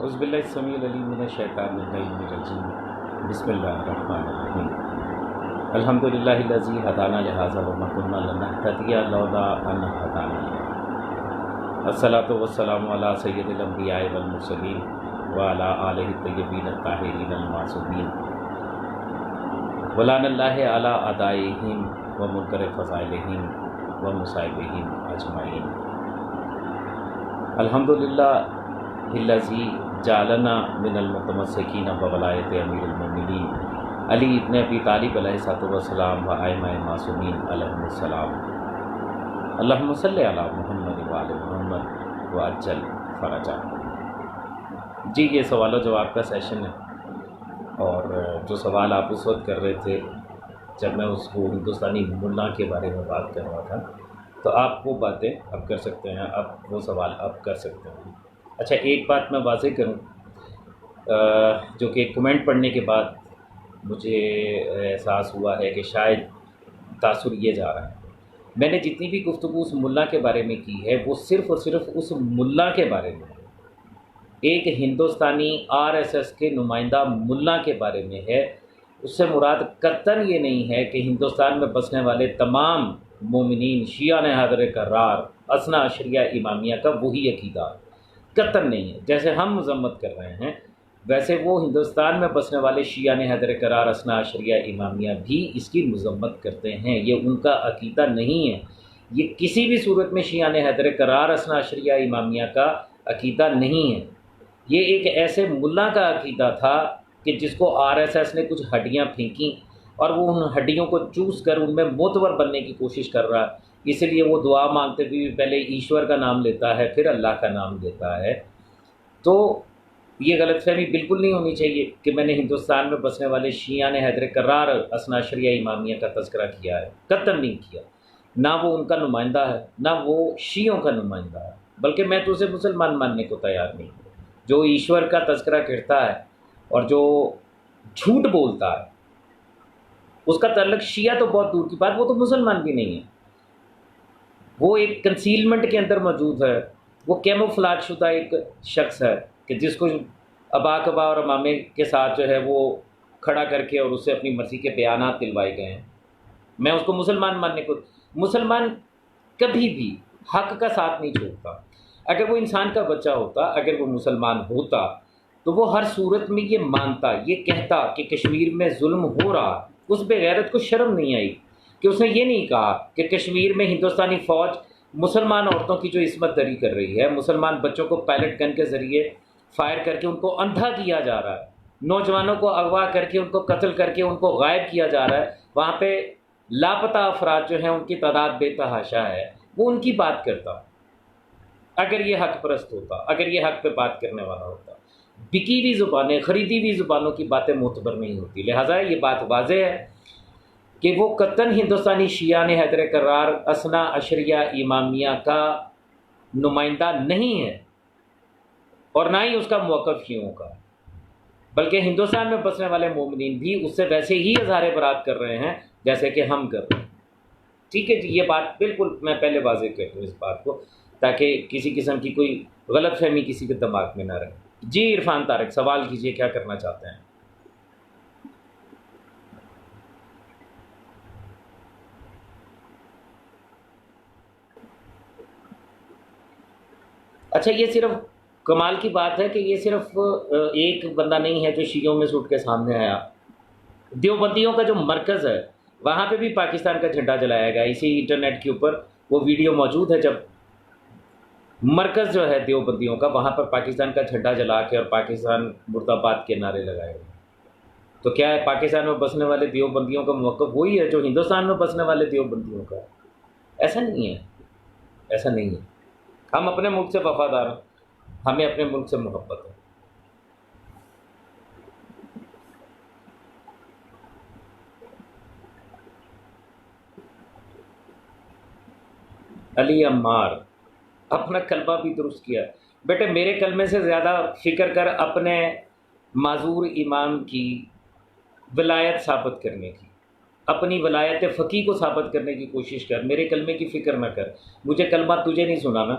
اعوذ باللہ السمیع العلیم من الشیطان الرجیم بسم اللہ الرحمن الرحیم الحمد للہ الذی ہدانا لہذا وما کنا لنہتدی لولا ان ہدانا اللہ الصلاۃ والسلام علی سید الانبیاء والمرسلین وعلی آلہ الطیبین الطاہرین المعصومین ولعن اللہ علی اعدائہم ومنکر فضائلہم ومصائبہم اجمعین الحمد للہ الذی جعلنا من المتمسکین بولایت امیر المؤمنین علی ابن ابی طالب علیہ السلام و ائمہ معصومین علیہم السلام اللہم صلی علی محمد وعلی محمد وعجل فرجا۔ جی یہ سوال و جواب کا سیشن ہے، اور جو سوال آپ اس وقت کر رہے تھے جب میں اس کو ہندوستانی ملا کے بارے میں بات کر رہا تھا، تو آپ وہ باتیں اب کر سکتے ہیں، اب وہ سوال اب کر سکتے ہیں۔ اچھا ایک بات میں واضح کروں، جو کہ کمنٹ پڑھنے کے بعد مجھے احساس ہوا ہے کہ شاید تاثر یہ جا رہا ہے، میں نے جتنی بھی گفتگو اس ملا کے بارے میں کی ہے وہ صرف اور صرف اس ملا کے بارے میں ہے، ایک ہندوستانی RSS کے نمائندہ ملا کے بارے میں ہے۔ اس سے مراد قطعاً یہ نہیں ہے کہ ہندوستان میں بسنے والے تمام مومنین شیعہ حضرت کرار اثنا عشریہ امامیہ کا وہی عقیدہ قطعاً نہیں ہے۔ جیسے ہم مذمت کر رہے ہیں ویسے وہ ہندوستان میں بسنے والے شیعہ حضرت کرار اثنا عشریہ امامیہ بھی اس کی مذمت کرتے ہیں، یہ ان کا عقیدہ نہیں ہے، یہ کسی بھی صورت میں شیعہ حضرت کرار اثنا عشریہ امامیہ کا عقیدہ نہیں ہے۔ یہ ایک ایسے ملا کا عقیدہ تھا کہ جس کو RSS نے کچھ ہڈیاں پھینکیں اور وہ ان ہڈیوں کو چوس کر ان میں معتبر بننے کی کوشش کر رہا ہے، اس لیے وہ دعا مانگتے بھی پہلے ایشور کا نام لیتا ہے پھر اللہ کا نام لیتا ہے۔ تو یہ غلط فہمی بالکل نہیں ہونی چاہیے کہ میں نے ہندوستان میں بسنے والے شیعہ حیدر کرار اثنا عشریہ امامیہ کا تذکرہ کیا ہے، قطعاً نہیں کیا، نہ وہ ان کا نمائندہ ہے نہ وہ شیعوں کا نمائندہ ہے، بلکہ میں تو اسے مسلمان ماننے کو تیار نہیں ہوں۔ جو ایشور کا تذکرہ کرتا ہے اور جو جھوٹ بولتا ہے اس کا تعلق شیعہ تو بہت دور کی بات، وہ تو مسلمان بھی نہیں ہے، وہ ایک کنسیلمنٹ کے اندر موجود ہے، وہ کیموفلاج شدہ ایک شخص ہے کہ جس کو ابا کبا اور امامے کے ساتھ جو ہے وہ کھڑا کر کے اور اس سے اپنی مرضی کے بیانات دلوائے گئے ہیں۔ میں اس کو مسلمان ماننے کو، مسلمان کبھی بھی حق کا ساتھ نہیں چھوڑتا۔ اگر وہ انسان کا بچہ ہوتا، اگر وہ مسلمان ہوتا تو وہ ہر صورت میں یہ مانتا، یہ کہتا کہ کشمیر میں ظلم ہو رہا، اس بے غیرت کو شرم نہیں آئی کہ اس نے یہ نہیں کہا کہ کشمیر میں ہندوستانی فوج مسلمان عورتوں کی جو عصمت دری کر رہی ہے، مسلمان بچوں کو پیلٹ گن کے ذریعے فائر کر کے ان کو اندھا کیا جا رہا ہے، نوجوانوں کو اغوا کر کے ان کو قتل کر کے ان کو غائب کیا جا رہا ہے، وہاں پہ لاپتہ افراد جو ہیں ان کی تعداد بے تحاشا ہے، وہ ان کی بات کرتا اگر یہ حق پرست ہوتا، اگر یہ حق پہ بات کرنے والا ہوتا۔ بکی ہوئی زبانیں، خریدی ہوئی زبانوں کی باتیں معتبر نہیں ہوتی، لہٰذا یہ بات واضح ہے کہ وہ قطعاً ہندوستانی شیعہ حیدر کرار اثنا عشریہ امامیہ کا نمائندہ نہیں ہے، اور نہ ہی اس کا موقف شیعوں کا، بلکہ ہندوستان میں بسنے والے مومنین بھی اس سے ویسے ہی اظہار برات کر رہے ہیں جیسے کہ ہم کر رہے ہیں۔ ٹھیک ہے جی، یہ بات بالکل میں پہلے واضح کر دوں اس بات کو، تاکہ کسی قسم کی کوئی غلط فہمی کسی کے دماغ میں نہ رہے۔ جی عرفان طارق سوال کیجئے، کیا کرنا چاہتے ہیں؟ اچھا یہ صرف کمال کی بات ہے کہ یہ صرف ایک بندہ نہیں ہے جو شیعوں میں سے اٹھ کے سامنے آیا، دیوبندیوں کا جو مرکز ہے وہاں پہ بھی پاکستان کا جھنڈا جلایا گیا، اسی انٹرنیٹ کے اوپر وہ ویڈیو موجود ہے، جب مرکز جو ہے دیوبندیوں کا وہاں پر پاکستان کا جھنڈا جلا کے اور پاکستان مرد آباد کے نعرے لگائے گئے۔ تو کیا ہے پاکستان میں بسنے والے دیوبندیوں کا موقف وہی ہے جو ہندوستان میں بسنے والے دیوبندیوں کا ہے؟ ایسا نہیں ہے، ایسا نہیں ہے۔ ہم اپنے ملک سے وفادار ہیں، ہمیں اپنے ملک سے محبت ہے۔ علی عمار اپنا کلمہ بھی درست کیا، بیٹے میرے کلمے سے زیادہ فکر کر اپنے معذور امام کی ولایت ثابت کرنے کی، اپنی ولایت فقیہ کو ثابت کرنے کی کوشش کر، میرے کلمے کی فکر نہ کر۔ مجھے کلمہ تجھے نہیں سنانا،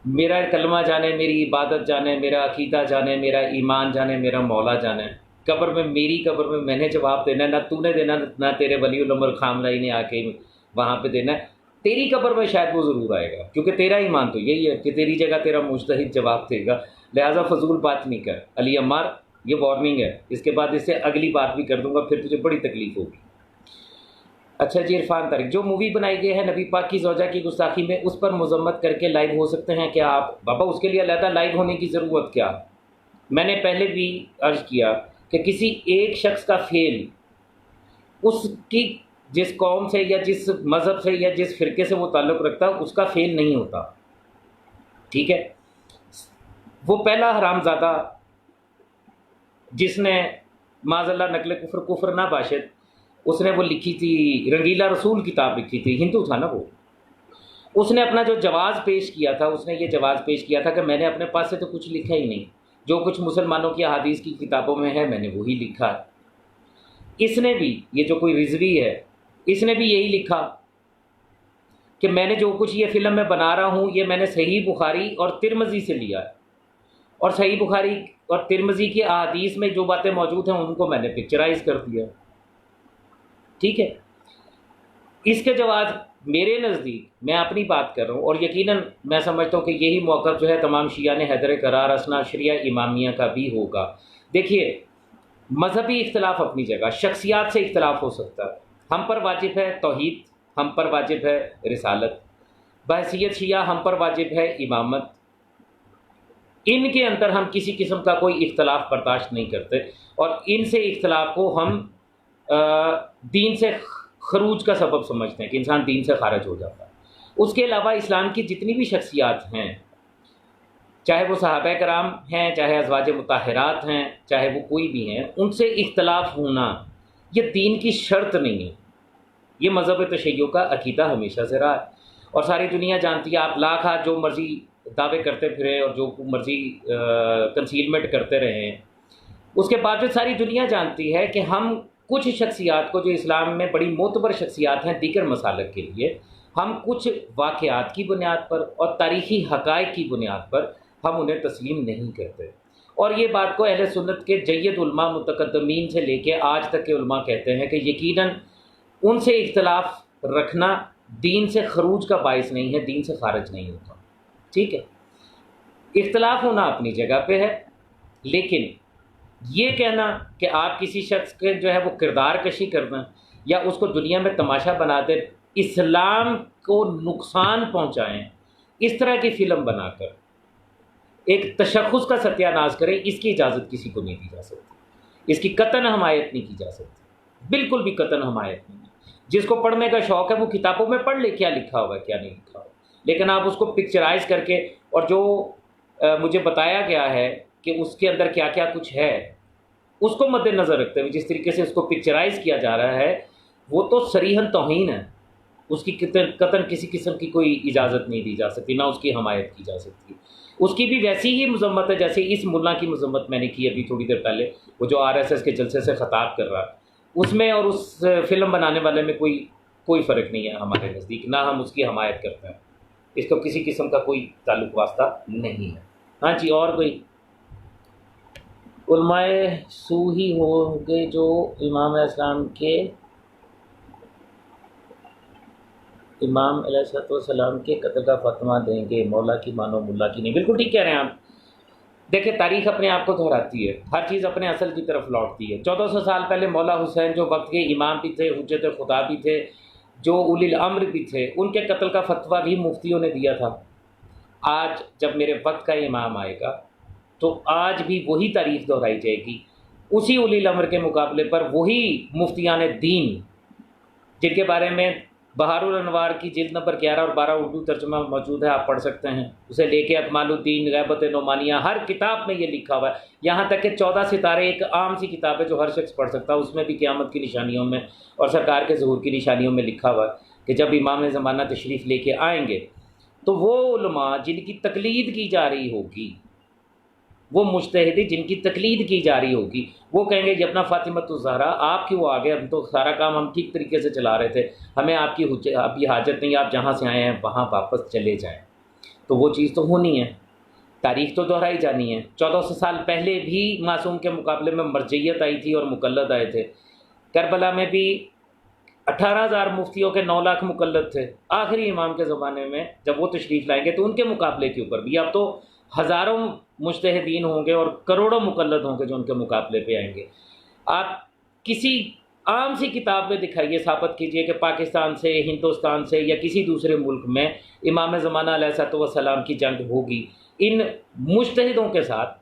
میرا کلمہ جانے، میری عبادت جانے، میرا عقیدہ جانے، میرا ایمان جانے، میرا مولا جانے، قبر میں، میری قبر میں میں نے جواب دینا ہے، نہ تو نے دینا، نہ تیرے ولی الامر خامنہئی نے آ کے وہاں پہ دینا ہے۔ تیری قبر میں شاید وہ ضرور آئے گا، کیونکہ تیرا ایمان تو یہی ہے کہ تیری جگہ تیرا مجتہد جواب دے گا، لہٰذا فضول بات نہیں کر علی عمار، یہ وارننگ ہے، اس کے بعد اس سے اگلی بات بھی کر دوں گا، پھر تجھے بڑی تکلیف ہوگی۔ اچھا جی، عرفان طارق، جو مووی بنائی گئی ہے نبی پاک کی زوجہ کی گستاخی میں، اس پر مذمت کر کے لائیو ہو سکتے ہیں کیا آپ؟ بابا اس کے لیے علیحدہ لائیو ہونے کی ضرورت کیا؟ میں نے پہلے بھی عرض کیا کہ کسی ایک شخص کا فعل اس کی جس قوم سے یا جس مذہب سے یا جس فرقے سے وہ تعلق رکھتا ہے اس کا فعل نہیں ہوتا، ٹھیک ہے؟ وہ پہلا حرام زادہ جس نے معاذ اللہ نقل کفر، کفر نہ باشد، اس نے وہ لکھی تھی رنگیلا رسول کتاب لکھی تھی، ہندو تھا نا وہ، اس نے اپنا جو جواز پیش کیا تھا، اس نے یہ جواز پیش کیا تھا کہ میں نے اپنے پاس سے تو کچھ لکھا ہی نہیں، جو کچھ مسلمانوں کی احادیث کی کتابوں میں ہے میں نے وہی لکھا ہے۔ اس نے بھی، یہ جو کوئی رضوی ہے، اس نے بھی یہی لکھا کہ میں نے جو کچھ یہ فلم میں بنا رہا ہوں یہ میں نے صحیح بخاری اور ترمذی سے لیا ہے، اور صحیح بخاری اور ترمذی کی احادیث میں جو باتیں موجود ہیں ان کو میں نے پکچرائز کر دیا، ٹھیک ہے؟ اس کے جواز میرے نزدیک، میں اپنی بات کر رہا ہوں، اور یقیناً میں سمجھتا ہوں کہ یہی موقف جو ہے تمام شیعہ نے حیدر قرار اسنا شریعہ امامیہ کا بھی ہوگا۔ دیکھیے، مذہبی اختلاف اپنی جگہ، شخصیات سے اختلاف ہو سکتا ہے، ہم پر واجب ہے توحید، ہم پر واجب ہے رسالت، بحیثیت شیعہ ہم پر واجب ہے امامت، ان کے اندر ہم کسی قسم کا کوئی اختلاف برداشت نہیں کرتے، اور ان سے اختلاف کو ہم دین سے خروج کا سبب سمجھتے ہیں کہ انسان دین سے خارج ہو جاتا ہے۔ اس کے علاوہ اسلام کی جتنی بھی شخصیات ہیں، چاہے وہ صحابہ کرام ہیں، چاہے ازواج مطہرات ہیں، چاہے وہ کوئی بھی ہیں، ان سے اختلاف ہونا یہ دین کی شرط نہیں ہے، یہ مذہب تشیع کا عقیدہ ہمیشہ سے رہا ہے، اور ساری دنیا جانتی ہے، آپ لاکھ ہاتھ جو مرضی دعوے کرتے پھرے اور جو مرضی کنسیلمنٹ کرتے رہے، اس کے باوجود ساری دنیا جانتی ہے کہ ہم کچھ شخصیات کو جو اسلام میں بڑی معتبر شخصیات ہیں دیگر مسالک کے لیے، ہم کچھ واقعات کی بنیاد پر اور تاریخی حقائق کی بنیاد پر ہم انہیں تسلیم نہیں کرتے، اور یہ بات کو اہل سنت کے جید علماء متقدمین سے لے کے آج تک کے علماء کہتے ہیں کہ یقیناً ان سے اختلاف رکھنا دین سے خروج کا باعث نہیں ہے، دین سے خارج نہیں ہوتا، ٹھیک ہے؟ اختلاف ہونا اپنی جگہ پہ ہے، لیکن یہ کہنا کہ آپ کسی شخص کے جو ہے وہ کردار کشی کرنا یا اس کو دنیا میں تماشا بنا دے، اسلام کو نقصان پہنچائیں، اس طرح کی فلم بنا کر ایک تشخص کا ستیہ ناز کریں، اس کی اجازت کسی کو نہیں دی جا سکتی، اس کی قطعاً حمایت نہیں کی جا سکتی، بالکل بھی قطعاً حمایت نہیں۔ جس کو پڑھنے کا شوق ہے وہ کتابوں میں پڑھ لے کیا لکھا ہوا ہے کیا نہیں لکھا ہوا، لیکن آپ اس کو پکچرائز کر کے، اور جو مجھے بتایا گیا ہے کہ اس کے اندر کیا کیا کچھ ہے، اس کو مد نظر رکھتے ہوئے جس طریقے سے اس کو پکچرائز کیا جا رہا ہے، وہ تو صریحاً توہین ہے، اس کی قطعاً کسی قسم کی کوئی اجازت نہیں دی جا سکتی، نہ اس کی حمایت کی جا سکتی۔ اس کی بھی ویسی ہی مذمت ہے جیسے اس ملا کی مذمت میں نے کی ابھی تھوڑی دیر پہلے، وہ جو RSS کے جلسے سے خطاب کر رہا ہے، اس میں اور اس فلم بنانے والے میں کوئی فرق نہیں ہے ہمارے نزدیک، نہ ہم اس کی حمایت کرتے ہیں، اس کو کسی قسم کا کوئی تعلق واسطہ نہیں ہے۔ ہاں جی، اور کوئی؟ علماء سو ہی ہوں گے جو امام علیہ السلام کے قتل کا فتویٰ دیں گے، مولا کی مانو ملا کی نہیں۔ بالکل ٹھیک کہہ رہے ہیں آپ۔ دیکھیں، تاریخ اپنے آپ کو دہراتی ہے، ہر چیز اپنے اصل کی طرف لوٹتی ہے۔ 1400 سال پہلے مولا حسین جو وقت کے امام بھی تھے، حجت خدا بھی تھے، جو اولی الامر بھی تھے، ان کے قتل کا فتویٰ بھی مفتیوں نے دیا تھا۔ آج جب میرے وقت کا امام آئے گا تو آج بھی وہی تاریخ دہرائی جائے گی، اسی اولی الامر کے مقابلے پر وہی مفتیان دین، جن کے بارے میں بہار الانوار کی جلد نمبر 11 اور 12 اردو ترجمہ موجود ہے، آپ پڑھ سکتے ہیں، اسے لے کے اکمال الدین، غیبت نعمانیہ، ہر کتاب میں یہ لکھا ہوا ہے، یہاں تک کہ 14 ستارے ایک عام سی کتاب ہے جو ہر شخص پڑھ سکتا ہے، اس میں بھی قیامت کی نشانیوں میں اور سرکار کے ظہور کی نشانیوں میں لکھا ہوا ہے کہ جب امام زمانہ تشریف لے کے آئیں گے تو وہ علماء جن کی تقلید کی جا رہی ہوگی، وہ مجتہد جن کی تقلید کی جا رہی ہوگی، وہ کہیں گے جب نا فاطمۃ الزہرا آپ کیوں آ گئے، ہم تو سارا کام ہم ٹھیک طریقے سے چلا رہے تھے، ہمیں آپ کی حاجت نہیں، آپ جہاں سے آئے ہیں وہاں واپس چلے جائیں۔ تو وہ چیز تو ہونی ہے، تاریخ تو دہرائی جانی ہے۔ 1400 سال پہلے بھی معصوم کے مقابلے میں مرجعیت آئی تھی اور مقلد آئے تھے۔ کربلا میں بھی 18,000 مفتیوں کے 9 لاکھ مقلد تھے آخری امام کے زمانے میں، جب وہ تشریف لائیں گے تو ان کے مقابلے کے اوپر بھی اب تو ہزاروں مجتہدین ہوں گے اور کروڑوں مقلد ہوں گے جو ان کے مقابلے پہ آئیں گے۔ آپ کسی عام سی کتاب میں دکھائیے، ثابت کیجئے کہ پاکستان سے، ہندوستان سے یا کسی دوسرے ملک میں امام زمانہ علیہ الصلوۃ والسلام کی جنگ ہوگی ان مجتہدوں کے ساتھ،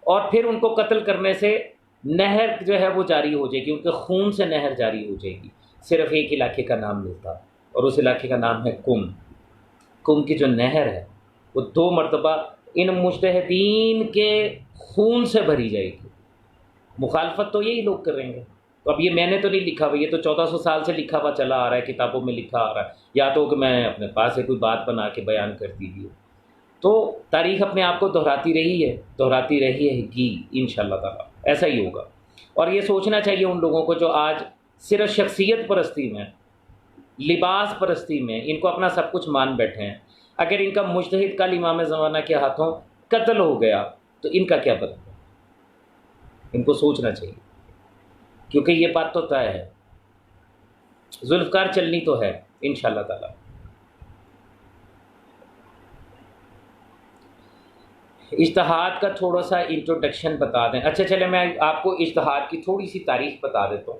اور پھر ان کو قتل کرنے سے نہر جو ہے وہ جاری ہو جائے گی، ان کے خون سے نہر جاری ہو جائے گی۔ صرف ایک علاقے کا نام ملتا اور اس علاقے کا نام ہے کم۔ کم کی جو نہر ہے وہ 2 مرتبہ ان مجتہدین کے خون سے بھری جائے گی۔ مخالفت تو یہی لوگ کریں گے۔ تو اب یہ میں نے تو نہیں لکھا ہوا، یہ تو 1400 سال سے لکھا ہوا چلا آ رہا ہے، کتابوں میں لکھا آ رہا ہے، یا تو کہ میں اپنے پاس سے کوئی بات بنا کے بیان کر دیجیے۔ تو تاریخ اپنے آپ کو دہراتی رہی ہے، دہراتی رہی ہے گی، انشاءاللہ تعالیٰ ایسا ہی ہوگا۔ اور یہ سوچنا چاہیے ان لوگوں کو جو آج صرف شخصیت پرستی میں، لباس پرستی میں ان کو اپنا سب کچھ مان بیٹھے ہیں، اگر ان کا مجتہد کل امام زمانہ کے ہاتھوں قتل ہو گیا تو ان کا کیا بنے گا؟ ان کو سوچنا چاہیے، کیونکہ یہ بات تو طے ہے، ذوالفقار چلنی تو ہے انشاءاللہ تعالیٰ۔ اجتہاد کا تھوڑا سا انٹروڈکشن بتا دیں۔ اچھا چلے میں آپ کو اجتہاد کی تھوڑی سی تاریخ بتا دیتا ہوں،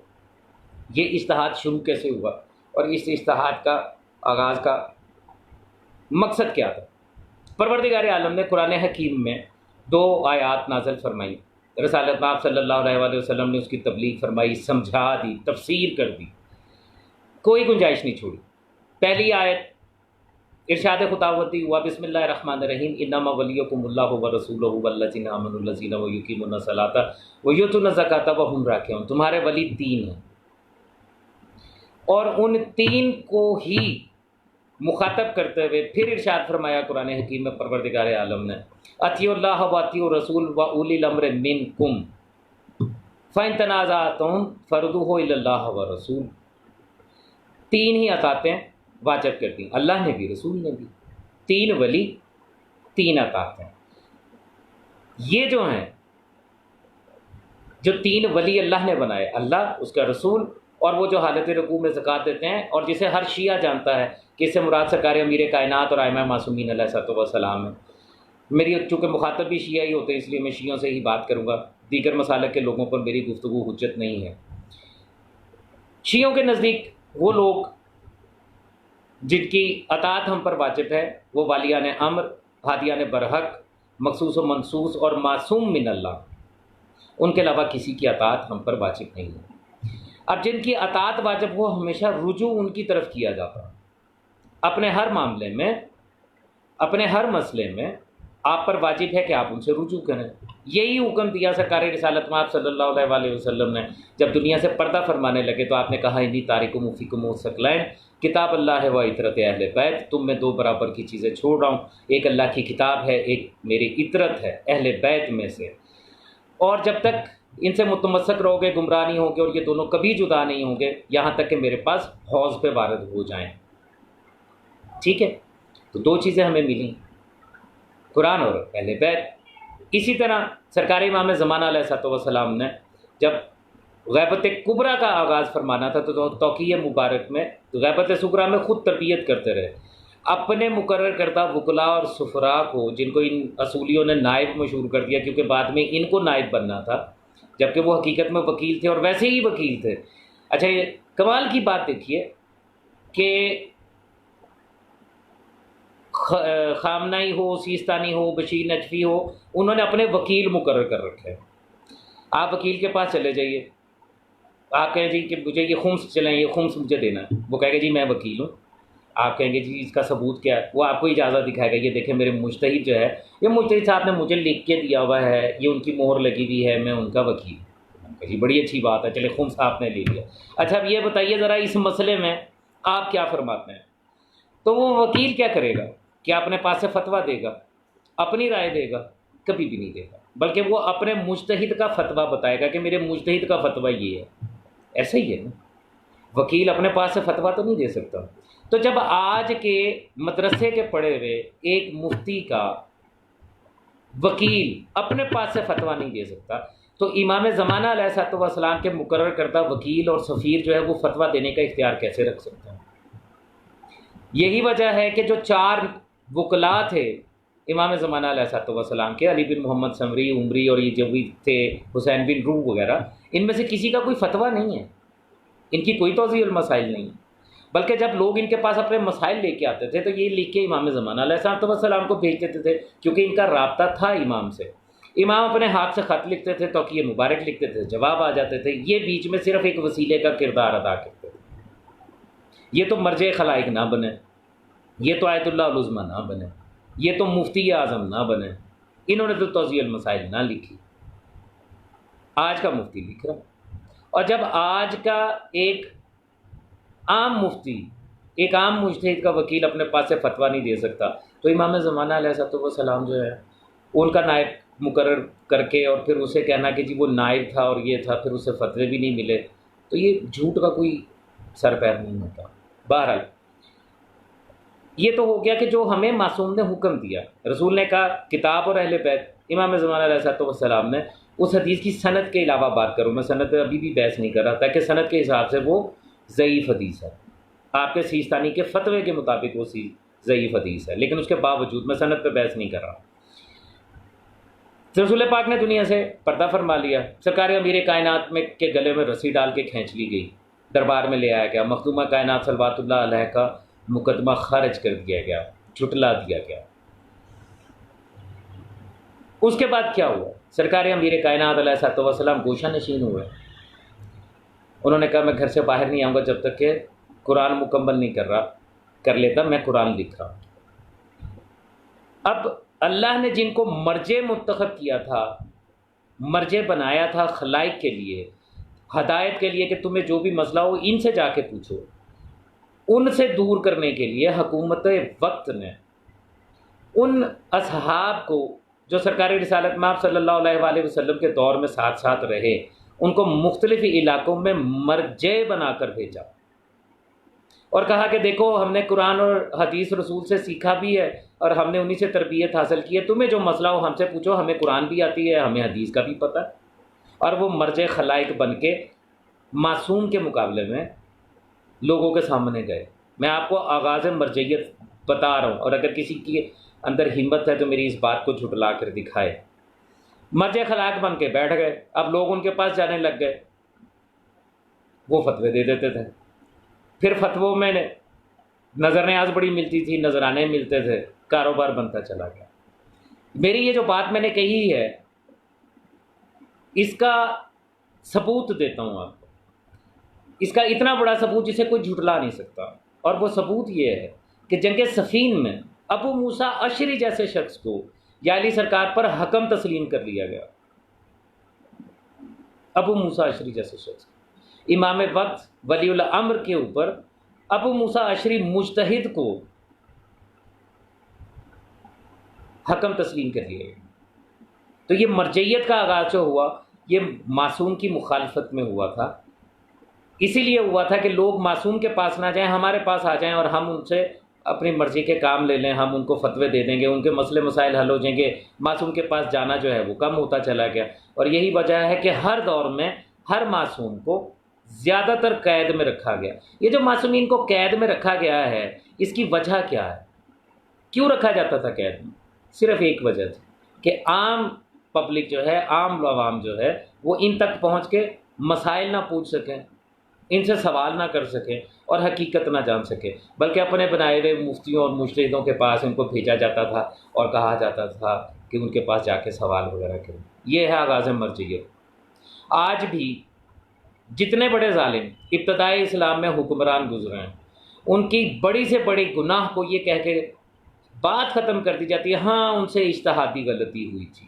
یہ اجتہاد شروع کیسے ہوا اور اس اجتہاد کا آغاز کا مقصد کیا تھا۔ پروردگار عالم نے قرآن حکیم میں 2 آیات نازل فرمائی، رسالت آپ صلی اللہ علیہ وآلہ وسلم نے اس کی تبلیغ فرمائی، سمجھا دی، تفسیر کر دی، کوئی گنجائش نہیں چھوڑی۔ پہلی آیت ارشاد خطاوتی ہوا، بسم اللہ الرحمن الرحیم، انما ولیکم اللہ ورسولہ والذین آمنوا الذین یقیمون الصلاۃ ویؤتون الزکاۃ وہم راکعون۔ تمہارے ولی 3 ہیں، اور ان 3 کو ہی مخاطب کرتے ہوئے پھر ارشاد فرمایا قرآن حکیم میں پروردگار عالم نے، اطیعوا اللہ واطیعوا الرسول واولی الامر منکم فإن تنازعتم فردوہ الی اللہ والرسول۔ 3 ہی اطاعتیں واجب کر دیں، اللہ نے بھی، رسول نے بھی۔ 3 ولی، 3 اطاعتیں۔ یہ جو ہیں، جو 3 ولی اللہ نے بنائے، اللہ، اس کا رسول، اور وہ جو حالت رکوع میں زکوٰۃ دیتے ہیں، اور جسے ہر شیعہ جانتا ہے کہ اس سے مراد سرکار امیر کائنات اور ائمہ معصومین علیہ الصلوۃ والسلام ہے۔ میری چونکہ مخاطب بھی شیعہ ہی ہوتے ہیں، اس لیے میں شیعوں سے ہی بات کروں گا، دیگر مسالک کے لوگوں پر میری گفتگو حجت نہیں ہے۔ شیعوں کے نزدیک وہ لوگ جن کی اطاعت ہم پر واجب ہے وہ والیان امر، ہادیان برحق، مخصوص و منصوص اور معصوم من اللہ، ان کے علاوہ کسی کی اطاعت ہم پر واجب نہیں ہے۔ اب جن کی اطاعت واجب ہو، ہمیشہ رجوع ان کی طرف کیا جاتا ہے، اپنے ہر معاملے میں، اپنے ہر مسئلے میں آپ پر واجب ہے کہ آپ ان سے رجوع کریں۔ یہی حکم دیا سرکار رسالت آپ صلی اللہ علیہ وآلہ وسلم نے جب دنیا سے پردہ فرمانے لگے، تو آپ نے کہا انی تارکم فیکم الثقلین، کتاب اللہ ہے و عطرت اہل بیت، تم میں 2 برابر کی چیزیں چھوڑ رہا ہوں، ایک اللہ کی کتاب ہے، ایک میری عطرت ہے اہل بیت میں سے، اور جب تک ان سے متمسک رہو گے گمراہ نہیں ہوں گے، اور یہ دونوں کبھی جدا نہیں ہوں گے یہاں تک کہ میرے پاس حوض پہ وارد ہو جائیں۔ ٹھیک ہے، تو 2 چیزیں ہمیں ملیں، قرآن اور اہل بیت۔ اسی طرح سرکار امام زمانہ علیہ الصلوۃ والسلام نے جب غیبت کبریٰ کا آغاز فرمانا تھا تو توقیہ مبارک میں غیبت صغریٰ میں خود تربیت کرتے رہے، اپنے مقرر کردہ وکلاء اور سفراء کو، جن کو ان اصولیوں نے نائب مشہور کر دیا کیونکہ بعد میں ان کو نائب بننا تھا، جبکہ وہ حقیقت میں وکیل تھے اور ویسے ہی وکیل تھے۔ اچھا، یہ کمال کی بات دیکھیے کہ خامنائی ہو، سیستانی ہو، بشیر نجفی ہو، انہوں نے اپنے وکیل مقرر کر رکھے ہیں۔ آپ وکیل کے پاس چلے جائیے، آپ کہیں جی کہ مجھے یہ خمس چلیں، یہ خمس مجھے دینا ہے، وہ کہے گا جی میں وکیل ہوں۔ آپ کہیں گے جی اس کا ثبوت کیا ہے، وہ آپ کو اجازت دکھائے گا، یہ دیکھیں میرے مجتہد جو ہے، یہ مجتہد صاحب نے مجھے لکھ کے دیا ہوا ہے، یہ ان کی مہر لگی ہوئی ہے، میں ان کا وکیل ہوں۔ جی بڑی اچھی بات ہے، چلے خمس آپ نے لے لیا۔ اچھا اب یہ بتائیے ذرا اس مسئلے میں آپ کیا فرماتے ہیں؟ تو وہ وکیل کیا کرے گا؟ کیا اپنے پاس سے فتویٰ دے گا، اپنی رائے دے گا؟ کبھی بھی نہیں دے گا، بلکہ وہ اپنے مجتہد کا فتویٰ بتائے گا کہ میرے مجتہد کا فتویٰ یہ ہے۔ ایسا ہی ہے نا، وکیل اپنے پاس سے فتویٰ تو نہیں دے سکتا۔ تو جب آج کے مدرسے کے پڑھے ہوئے ایک مفتی کا وکیل اپنے پاس سے فتویٰ نہیں دے سکتا، تو امام زمانہ علیہ الصلوۃ والسلام کے مقرر کردہ وکیل اور سفیر جو ہے وہ فتویٰ دینے کا اختیار کیسے رکھ سکتا ہے؟ یہی وجہ ہے کہ جو 4 وکلاء تھے امام زمانہ علیہ الصلوۃ والسلام کے، علی بن محمد سمری، عمری اور یہ جو بھی تھے حسین بن روح وغیرہ، ان میں سے کسی کا کوئی فتویٰ نہیں ہے، ان کی کوئی توضیح المسائل نہیں ہے، بلکہ جب لوگ ان کے پاس اپنے مسائل لے کے آتے تھے تو یہ لکھ کے امام زمانہ علیہ الصلوۃ والسلام کو بھیج دیتے تھے، کیونکہ ان کا رابطہ تھا امام سے۔ امام اپنے ہاتھ سے خط لکھتے تھے، توقیہ مبارک لکھتے تھے، جواب آ جاتے تھے، یہ بیچ میں صرف ایک وسیلے کا کردار ادا کرتے تھے۔ یہ تو مرجع خلائق نہ بنے، یہ تو آیت اللہ العظمیٰ نہ بنے، یہ تو مفتی اعظم نہ بنے، انہوں نے تو توضیح المسائل نہ لکھی، آج کا مفتی لکھ رہا۔ اور جب آج کا ایک عام مفتی، ایک عام مجتہد کا وکیل اپنے پاس سے فتویٰ نہیں دے سکتا، تو امام زمانہ علیہ الصلوۃ والسلام جو ہے ان کا نائب مقرر کر کے اور پھر اسے کہنا کہ جی وہ نائب تھا اور یہ تھا، پھر اسے فتوے بھی نہیں ملے، تو یہ جھوٹ کا کوئی سر پیر نہیں ہوتا۔ بہرحال یہ تو ہو گیا کہ جو ہمیں معصوم نے حکم دیا، رسول نے کہا کتاب اور اہل بیت، امام زمانہ علیہ الصلوۃ والسلام نے اس حدیث کی سند کے علاوہ بات کروں، میں سند پہ ابھی بھی بحث نہیں کر رہا تھا کہ سند کے حساب سے وہ ضعیف حدیث ہے، آپ کے سیستانی کے فتوے کے مطابق وہ ضعیف حدیث ہے، لیکن اس کے باوجود میں سند پہ بحث نہیں کر رہا۔ رسول پاک نے دنیا سے پردہ فرما لیا، سرکار امیر کائنات میں کے گلے میں رسی ڈال کے کھینچ لی گئی، دربار میں لے آیا گیا، مخدومہ کائنات صلوات اللہ علیہ کا مقدمہ خارج کر دیا گیا، جھٹلا دیا گیا۔ اس کے بعد کیا ہوا؟ سرکار امیر کائنات علیہ الصلوۃ والسلام گوشہ نشین ہوئے، انہوں نے کہا میں گھر سے باہر نہیں آؤں گا جب تک کہ قرآن مکمل نہیں کر لیتا، میں قرآن لکھ رہا ہوں۔ اب اللہ نے جن کو مرجع منتخب کیا تھا، مرجع بنایا تھا خلائق کے لیے، ہدایت کے لیے کہ تمہیں جو بھی مسئلہ ہو ان سے جا کے پوچھو، ان سے دور کرنے کے لیے حکومت وقت نے ان اصحاب کو جو سرکار رسالت مآب صلی اللہ علیہ وآلہ وسلم کے دور میں ساتھ ساتھ رہے، ان کو مختلف علاقوں میں مرجع بنا کر بھیجا اور کہا کہ دیکھو ہم نے قرآن اور حدیث رسول سے سیکھا بھی ہے اور ہم نے انہی سے تربیت حاصل کی ہے، تمہیں جو مسئلہ ہو ہم سے پوچھو، ہمیں قرآن بھی آتی ہے، ہمیں حدیث کا بھی پتہ ہے۔ اور وہ مرجع خلائق بن کے معصوم کے مقابلے میں لوگوں کے سامنے گئے۔ میں آپ کو آغاز مرجعیت بتا رہا ہوں، اور اگر کسی کی اندر ہمت ہے تو میری اس بات کو جھٹلا کر دکھائے۔ مرجع خلائق بن کے بیٹھ گئے، اب لوگ ان کے پاس جانے لگ گئے، وہ فتوے دے دیتے تھے، پھر فتووں میں نظر نیاز بڑی ملتی تھی، نذرانے ملتے تھے، کاروبار بنتا چلا گیا۔ میری یہ جو بات میں نے کہی ہے اس کا ثبوت دیتا ہوں آپ کو، اس کا اتنا بڑا ثبوت جسے کوئی جھٹلا نہیں سکتا، اور وہ ثبوت یہ ہے کہ جنگ صفین میں ابو موسیٰ اشعری جیسے شخص کو یا علی سرکار پر حکم تسلیم کر لیا گیا۔ ابو موسیٰ اشعری جیسے شخص امام وقت ولی الامر کے اوپر ابو موسیٰ اشعری مجتہد کو حکم تسلیم کر لیا گیا۔ تو یہ مرجعیت کا آغاز جو ہوا یہ معصوم کی مخالفت میں ہوا تھا، اسی لیے ہوا تھا کہ لوگ معصوم کے پاس نہ جائیں، ہمارے پاس آ جائیں اور ہم ان سے اپنی مرضی کے کام لے لیں، ہم ان کو فتوے دے دیں گے، ان کے مسئلے مسائل حل ہو جائیں گے۔ معصوم کے پاس جانا جو ہے وہ کم ہوتا چلا گیا، اور یہی وجہ ہے کہ ہر دور میں ہر معصوم کو زیادہ تر قید میں رکھا گیا۔ یہ جو معصومین کو قید میں رکھا گیا ہے اس کی وجہ کیا ہے؟ کیوں رکھا جاتا تھا قید میں؟ صرف ایک وجہ تھی کہ عام پبلک جو ہے، عام عوام جو ہے وہ ان تک پہنچ کے مسائل نہ پوچھ سکیں، ان سے سوال نہ کر سکیں اور حقیقت نہ جان سکیں، بلکہ اپنے بنائے ہوئے مفتیوں اور مجتہدوں کے پاس ان کو بھیجا جاتا تھا اور کہا جاتا تھا کہ ان کے پاس جا کے سوال وغیرہ کریں۔ یہ ہے آغاز مرجعیت۔ آج بھی جتنے بڑے ظالم ابتدائی اسلام میں حکمران گزرے ہیں ان کی بڑی سے بڑی گناہ کو یہ کہہ کے بات ختم کر دی جاتی ہے ہاں ان سے اجتہادی غلطی ہوئی تھی۔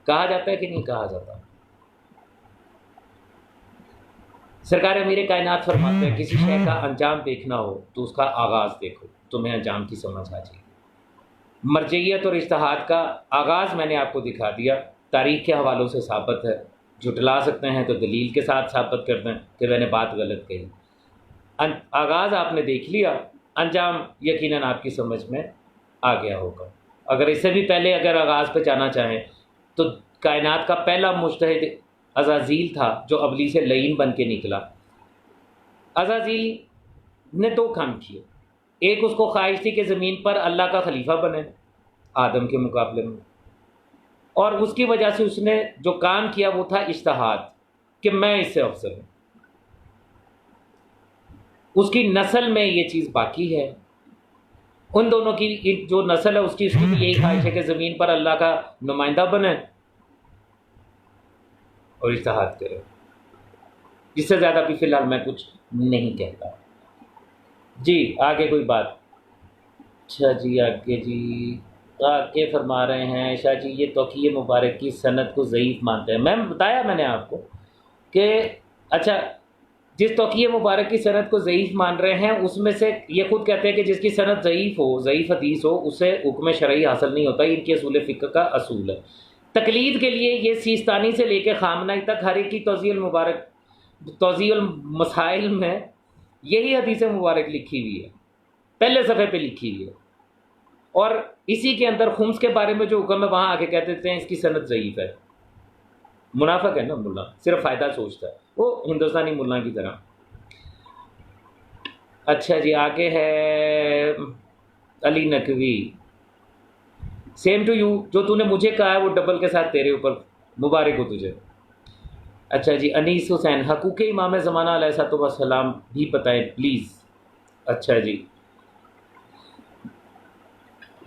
کہا جاتا ہے کہ نہیں کہا جاتا؟ سرکار امیر کائنات فرماتے ہیں کسی شے کا انجام دیکھنا ہو تو اس کا آغاز دیکھو، تمہیں انجام کی سمجھ آ جائے گی۔ مرجعیت اور اجتہاد کا آغاز میں نے آپ کو دکھا دیا، تاریخ کے حوالوں سے ثابت ہے، جھٹلا سکتے ہیں تو دلیل کے ساتھ ثابت کر دیں کہ میں نے بات غلط کہی۔ آغاز آپ نے دیکھ لیا، انجام یقیناً آپ کی سمجھ میں آ گیا ہوگا۔ اگر اس سے بھی پہلے اگر آغاز پہ جانا چاہیں تو کائنات کا پہلا مجتہد عزازیل تھا جو ابلیس لعین بن کے نکلا۔ عزازیل نے دو کام کیے، ایک اس کو خواہش تھی کہ زمین پر اللہ کا خلیفہ بنے آدم کے مقابلے میں، اور اس کی وجہ سے اس نے جو کام کیا وہ تھا اجتہاد کہ میں اس سے افضل ہوں۔ اس کی نسل میں یہ چیز باقی ہے، ان دونوں کی جو نسل ہے اس کی بھی یہی خواہش ہے کہ زمین پر اللہ کا نمائندہ بنے اور اجتہاد کرے۔ جس سے زیادہ بھی فی الحال میں کچھ نہیں کہتا۔ جی آگے کوئی بات؟ اچھا جی آگے آگے فرما رہے ہیں شاہ جی یہ توقیع مبارک کی سند کو ضعیف مانتے ہیں۔ میں نے آپ کو کہ اچھا جس توقیع مبارک کی سند کو ضعیف مان رہے ہیں اس میں سے یہ خود کہتے ہیں کہ جس کی سند ضعیف ہو، ضعیف حدیث ہو، اسے حکم شرعی حاصل نہیں ہوتا۔ ان کے اصول فقہ کا اصول ہے۔ تقلید کے لیے یہ سیستانی سے لے کے خامنائی تک ہر ایک کی توضیح المسائل میں یہی حدیث مبارک لکھی ہوئی ہے، پہلے صفحے پہ لکھی ہوئی ہے، اور اسی کے اندر خمس کے بارے میں جو حکم ہے وہاں آ کے کہہ دیتے ہیں اس کی سند ضعیف ہے۔ منافق ہے نا ملا، صرف فائدہ سوچتا ہے وہ ہندوستانی ملا کی طرح۔ اچھا جی آگے ہے علی نقوی، سیم ٹو یو، جو تو نے مجھے کہا ہے وہ ڈبل کے ساتھ تیرے اوپر، مبارک ہو تجھے۔ اچھا جی انیس حسین، حقوق امام زمانہ علیہ الصلوۃ والسلام بھی بتائیں پلیز۔ اچھا جی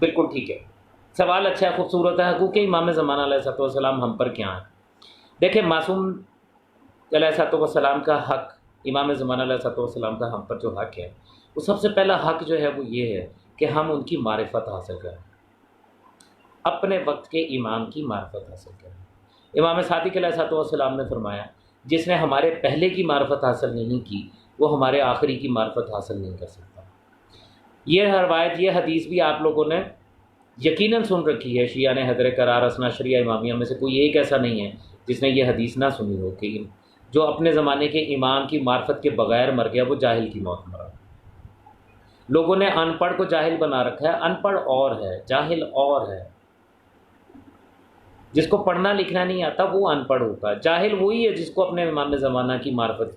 بالکل ٹھیک ہے، سوال اچھا ہے، خوبصورت ہے۔ حقوق امام زمانہ علیہ الصلوۃ والسلام ہم پر کیا ہیں؟ دیکھیں معصوم علیہ الصلوۃ والسلام کا حق، امام زمانہ علیہ الصلوۃ والسلام کا ہم پر جو حق ہے وہ سب سے پہلا حق جو ہے وہ یہ ہے کہ ہم ان کی معرفت حاصل کریں، اپنے وقت کے امام کی معرفت حاصل کریں۔ امام صادق علیہ الصلوۃ والسلام نے فرمایا جس نے ہمارے پہلے کی معرفت حاصل نہیں کی وہ ہمارے آخری کی معرفت حاصل نہیں کر سکتا۔ یہ روایت، یہ حدیث بھی آپ لوگوں نے یقیناً سن رکھی ہے، شیعہ نے حیدر کرار اثنا شریعہ امامیہ میں سے کوئی ایک ایسا نہیں ہے جس نے یہ حدیث نہ سنی ہو کہ جو اپنے زمانے کے امام کی معرفت کے بغیر مر گیا وہ جاہل کی موت مرا۔ لوگوں نے ان پڑھ کو جاہل بنا رکھا ہے، ان پڑھ اور ہے، جاہل اور ہے۔ جس کو پڑھنا لکھنا نہیں آتا وہ ان پڑھ ہوتا ہے، جاہل وہی ہے جس کو اپنے امام زمانہ کی معرفت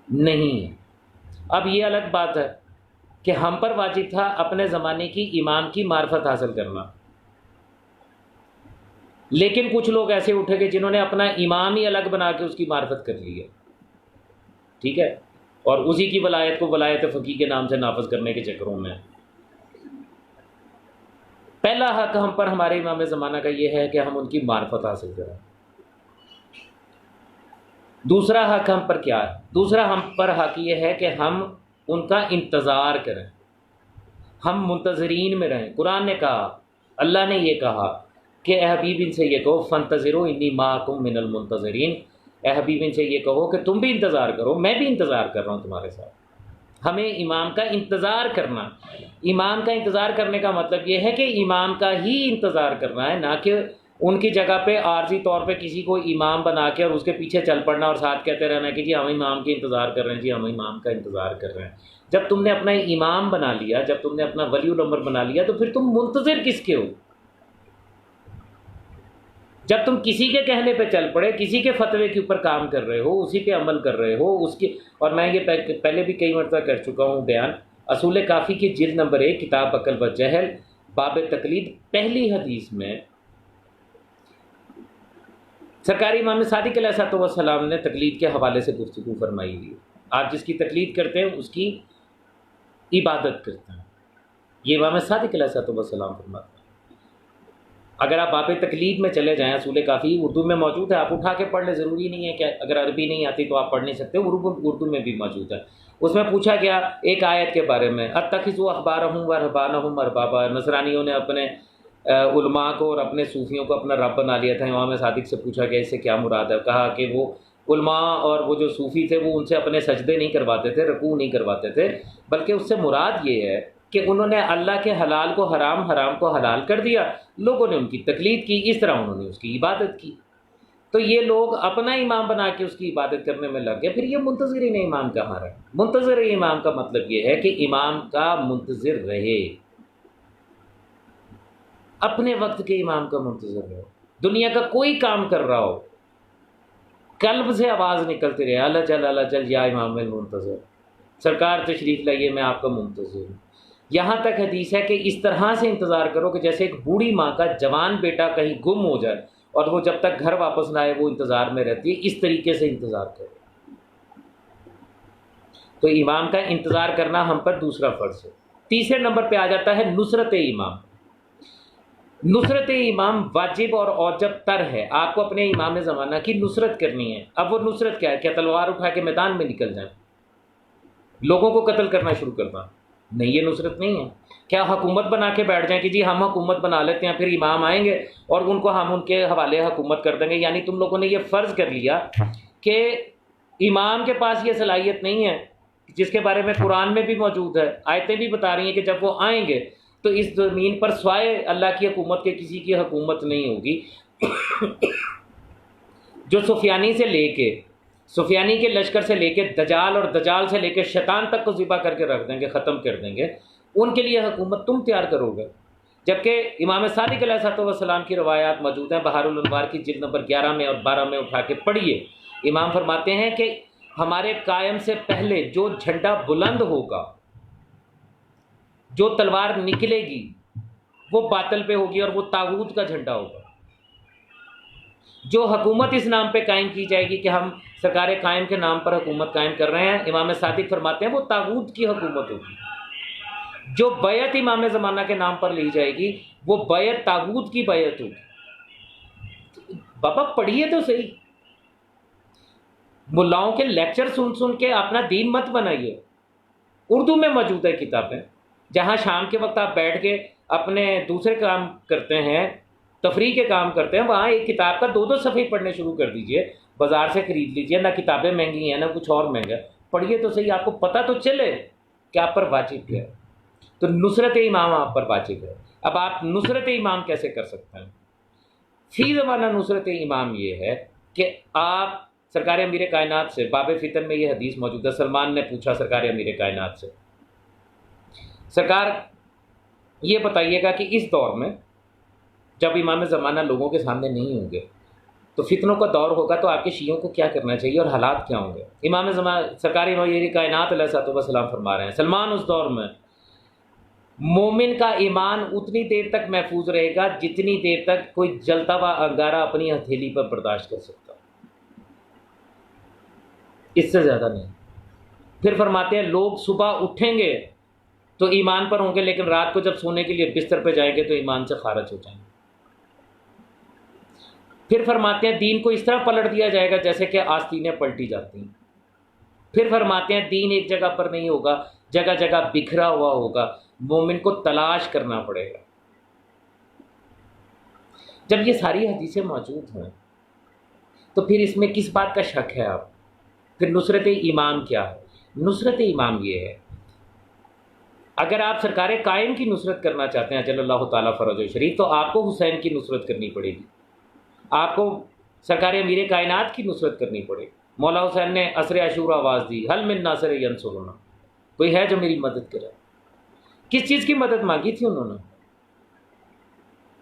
نہیں ہے۔ اب یہ الگ بات ہے کہ ہم پر واجب تھا اپنے زمانے کی امام کی معرفت حاصل کرنا، لیکن کچھ لوگ ایسے اٹھے کہ جنہوں نے اپنا امام ہی الگ بنا کے اس کی معرفت کر لی ہے، ٹھیک ہے، اور اسی کی ولایت کو ولایت فقیہ کے نام سے نافذ کرنے کے چکروں میں۔ پہلا حق ہم پر ہمارے امام زمانہ کا یہ ہے کہ ہم ان کی معرفت حاصل کریں۔ دوسرا حق ہم پر کیا ہے؟ دوسرا ہم پر حق یہ ہے کہ ہم ان کا انتظار کریں، ہم منتظرین میں رہیں۔ قرآن نے کہا، اللہ نے یہ کہا کہ اے حبیب ان سے یہ کہو فانتظروا انی معکم من المنتظرین، اے حبیب ان سے یہ کہو کہ تم بھی انتظار کرو، میں بھی انتظار کر رہا ہوں تمہارے ساتھ۔ ہمیں امام کا انتظار کرنا، امام کا انتظار کرنے کا مطلب یہ ہے کہ امام کا ہی انتظار کرنا ہے، نہ کہ ان کی جگہ پہ عارضی طور پہ کسی کو امام بنا کے اور اس کے پیچھے چل پڑنا اور ساتھ کہتے رہنا کہ جی ہم امام کے انتظار کر رہے ہیں، جی ہم امام کا انتظار کر رہے ہیں۔ جب تم نے اپنا امام بنا لیا، جب تم نے اپنا ولی الامر بنا لیا تو پھر تم منتظر کس کے ہو؟ جب تم کسی کے کہنے پہ چل پڑے، کسی کے فتوے کے اوپر کام کر رہے ہو، اسی پہ عمل کر رہے ہو، اس کی، اور میں یہ پہلے بھی کئی مرتبہ کر چکا ہوں بیان، اصول کافی کی جلد نمبر 1 کتاب عقل و جہل باب تقلید، پہلی حدیث میں سرکاری امام صادق علیہ الصلوۃ والسلام نے تقلید کے حوالے سے گفتگو فرمائی ہوئی۔ آپ جس کی تقلید کرتے ہیں اس کی عبادت کرتے ہیں، یہ امام صادق علیہ الصلوۃ والسلام فرماتے ہیں۔ اگر آپ باب تقلید میں چلے جائیں، اصول کافی اردو میں موجود ہے، آپ اٹھا کے پڑھ لیں، ضروری نہیں ہے کہ اگر عربی نہیں آتی تو آپ پڑھ نہیں سکتے، اردو میں بھی موجود ہے۔ اس میں پوچھا گیا ایک آیت کے بارے میں، اتخذوا احبارهم ورهبانهم اربابا، نصرانیوں نے اپنے علماء کو اور اپنے صوفیوں کو اپنا رب بنا لیا تھا۔ امام صادق سے پوچھا گیا اس سے کیا مراد ہے؟ کہا کہ وہ علماء اور وہ جو صوفی تھے وہ ان سے اپنے سجدے نہیں کرواتے تھے، رکوع نہیں کرواتے تھے، بلکہ اس سے مراد یہ ہے کہ انہوں نے اللہ کے حلال کو حرام، حرام کو حلال کر دیا، لوگوں نے ان کی تقلید کی، اس طرح انہوں نے اس کی عبادت کی۔ تو یہ لوگ اپنا امام بنا کے اس کی عبادت کرنے میں لگ گئے، پھر یہ منتظرین امام کہاں رہے؟ منتظر امام کا مطلب یہ ہے کہ امام کا منتظر رہے، اپنے وقت کے امام کا منتظر رہے، دنیا کا کوئی کام کر رہا ہو، قلب سے آواز نکلتی رہے، اللہ چل یا امام المنتظر، سرکار تشریف لائیے، میں آپ کا منتظر ہوں۔ یہاں تک حدیث ہے کہ اس طرح سے انتظار کرو کہ جیسے ایک بوڑھی ماں کا جوان بیٹا کہیں گم ہو جائے اور وہ جب تک گھر واپس نہ آئے وہ انتظار میں رہتی ہے، اس طریقے سے انتظار کرو۔ تو امام کا انتظار کرنا ہم پر دوسرا فرض ہے۔ تیسرے نمبر پہ آ جاتا ہے نصرت امام۔ نصرت امام واجب اور اوجب تر ہے، آپ کو اپنے امام زمانہ کی نصرت کرنی ہے۔ اب وہ نصرت کیا ہے؟ کیا تلوار اٹھا کے میدان میں نکل جائیں، لوگوں کو قتل کرنا شروع کرنا؟ نہیں، یہ نصرت نہیں ہے۔ کیا حکومت بنا کے بیٹھ جائیں کہ جی ہم حکومت بنا لیتے ہیں، پھر امام آئیں گے اور ان کو ہم ان کے حوالے حکومت کر دیں گے؟ یعنی تم لوگوں نے یہ فرض کر لیا کہ امام کے پاس یہ صلاحیت نہیں ہے، جس کے بارے میں قرآن میں بھی موجود ہے، آیتیں بھی بتا رہی ہیں کہ جب وہ آئیں گے تو اس زمین پر سوائے اللہ کی حکومت کے کسی کی حکومت نہیں ہوگی۔ جو سفیانی کے لشکر سے لے کے دجال اور دجال سے لے کے شیطان تک کو ذبح کر کے رکھ دیں گے، ختم کر دیں گے، ان کے لیے حکومت تم تیار کرو گے۔ جبکہ امام صادق علیہ السلام کی روایات موجود ہیں، بہار الانوار کی جلد نمبر 11 میں اور 12 میں اٹھا کے پڑھیے۔ امام فرماتے ہیں کہ ہمارے قائم سے پہلے جو جھنڈا بلند ہوگا، جو تلوار نکلے گی، وہ باطل پہ ہوگی اور وہ طاغوت کا جھنڈا ہوگا۔ جو حکومت اس نام پہ قائم کی جائے گی کہ ہم سرکار قائم کے نام پر حکومت قائم کر رہے ہیں، امام صادق فرماتے ہیں وہ طاغوت کی حکومت ہوگی۔ جو بیعت امام زمانہ کے نام پر لی جائے گی وہ بیعت طاغوت کی بیعت ہوگی۔ بابا پڑھیے تو صحیح، ملاؤں کے لیکچر سن سن کے اپنا دین مت بنائیے۔ اردو میں موجود ہے کتابیں، جہاں شام کے وقت آپ بیٹھ کے اپنے دوسرے کام کرتے ہیں، تفریح کے کام کرتے ہیں، وہاں ایک کتاب کا 2 صفحے پڑھنے شروع کر دیجئے، بازار سے خرید لیجئے، نہ کتابیں مہنگی ہیں نہ کچھ اور مہنگا، پڑھیے تو صحیح، آپ کو پتہ تو چلے کہ آپ پر واجب کیا ہے۔ تو نصرت امام آپ پر واجب ہے۔ اب آپ نصرت امام کیسے کر سکتے ہیں؟ فی زمانہ نصرت امام یہ ہے کہ آپ سرکار امیر کائنات سے، باب فتن میں یہ حدیث موجود ہے، سلمان نے پوچھا سرکار امیر کائنات سے، سرکار یہ بتائیے گا کہ اس دور میں جب امام زمانہ لوگوں کے سامنے نہیں ہوں گے تو فتنوں کا دور ہوگا، تو آپ کے شیعوں کو کیا کرنا چاہیے اور حالات کیا ہوں گے؟ امام زمانہ سرکار امیر کائنات علیہ السلام فرما رہے ہیں، سلمان اس دور میں مومن کا ایمان اتنی دیر تک محفوظ رہے گا جتنی دیر تک کوئی جلتا ہوا انگارہ اپنی ہتھیلی پر برداشت کر سکتا، اس سے زیادہ نہیں۔ پھر فرماتے ہیں لوگ صبح اٹھیں گے تو ایمان پر ہوں گے، لیکن رات کو جب سونے کے لیے بستر پہ جائیں گے تو ایمان سے خارج ہو جائیں گے۔ پھر فرماتے ہیں دین کو اس طرح پلٹ دیا جائے گا جیسے کہ آستینیں پلٹی جاتی ہیں۔ پھر فرماتے ہیں دین ایک جگہ پر نہیں ہوگا، جگہ جگہ بکھرا ہوا ہوگا، مومن کو تلاش کرنا پڑے گا۔ جب یہ ساری حدیثیں موجود ہیں تو پھر اس میں کس بات کا شک ہے؟ آپ پھر نصرت امام کیا ہے؟ نصرت امام یہ ہے، اگر آپ سرکار قائم کی نصرت کرنا چاہتے ہیں اجل اللہ تعالیٰ فرجہ شریف، تو آپ کو حسین کی نصرت کرنی پڑے گی، آپ کو سرکار امیر کائنات کی نصرت کرنی پڑے گی۔ مولا حسین نے عصر عاشورہ آواز دی، حل من ناصر ینصرنا، کوئی ہے جو میری مدد کرے؟ کس چیز کی مدد مانگی تھی انہوں نے؟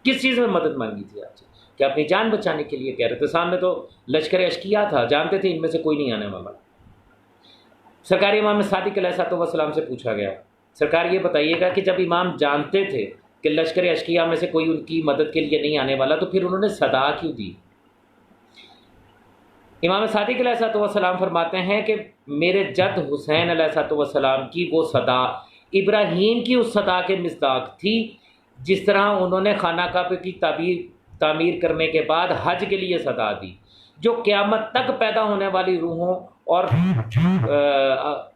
کس چیز میں مدد مانگی تھی آپ سے؟ کہ اپنی جان بچانے کے لیے کہہ رہے تھے، سامنے تو لشکر اشکیا تھا، جانتے تھے ان میں سے کوئی نہیں آنے والا۔ سرکار امام صادق علیہ السلام سے پوچھا گیا، سرکار یہ بتائیے گا کہ جب امام جانتے تھے کہ لشکر اشکیا میں سے کوئی ان کی مدد کے لیے نہیں آنے والا تو پھر انہوں نے صدا کیوں دی؟ امام صادق علیہ السلام فرماتے ہیں کہ میرے جد حسین علیہ السلام کی وہ صدا ابراہیم کی اس صدا کے مصداق تھی، جس طرح انہوں نے خانہ کعبہ کی تعمیر کرنے کے بعد حج کے لیے صدا دی، جو قیامت تک پیدا ہونے والی روحوں اور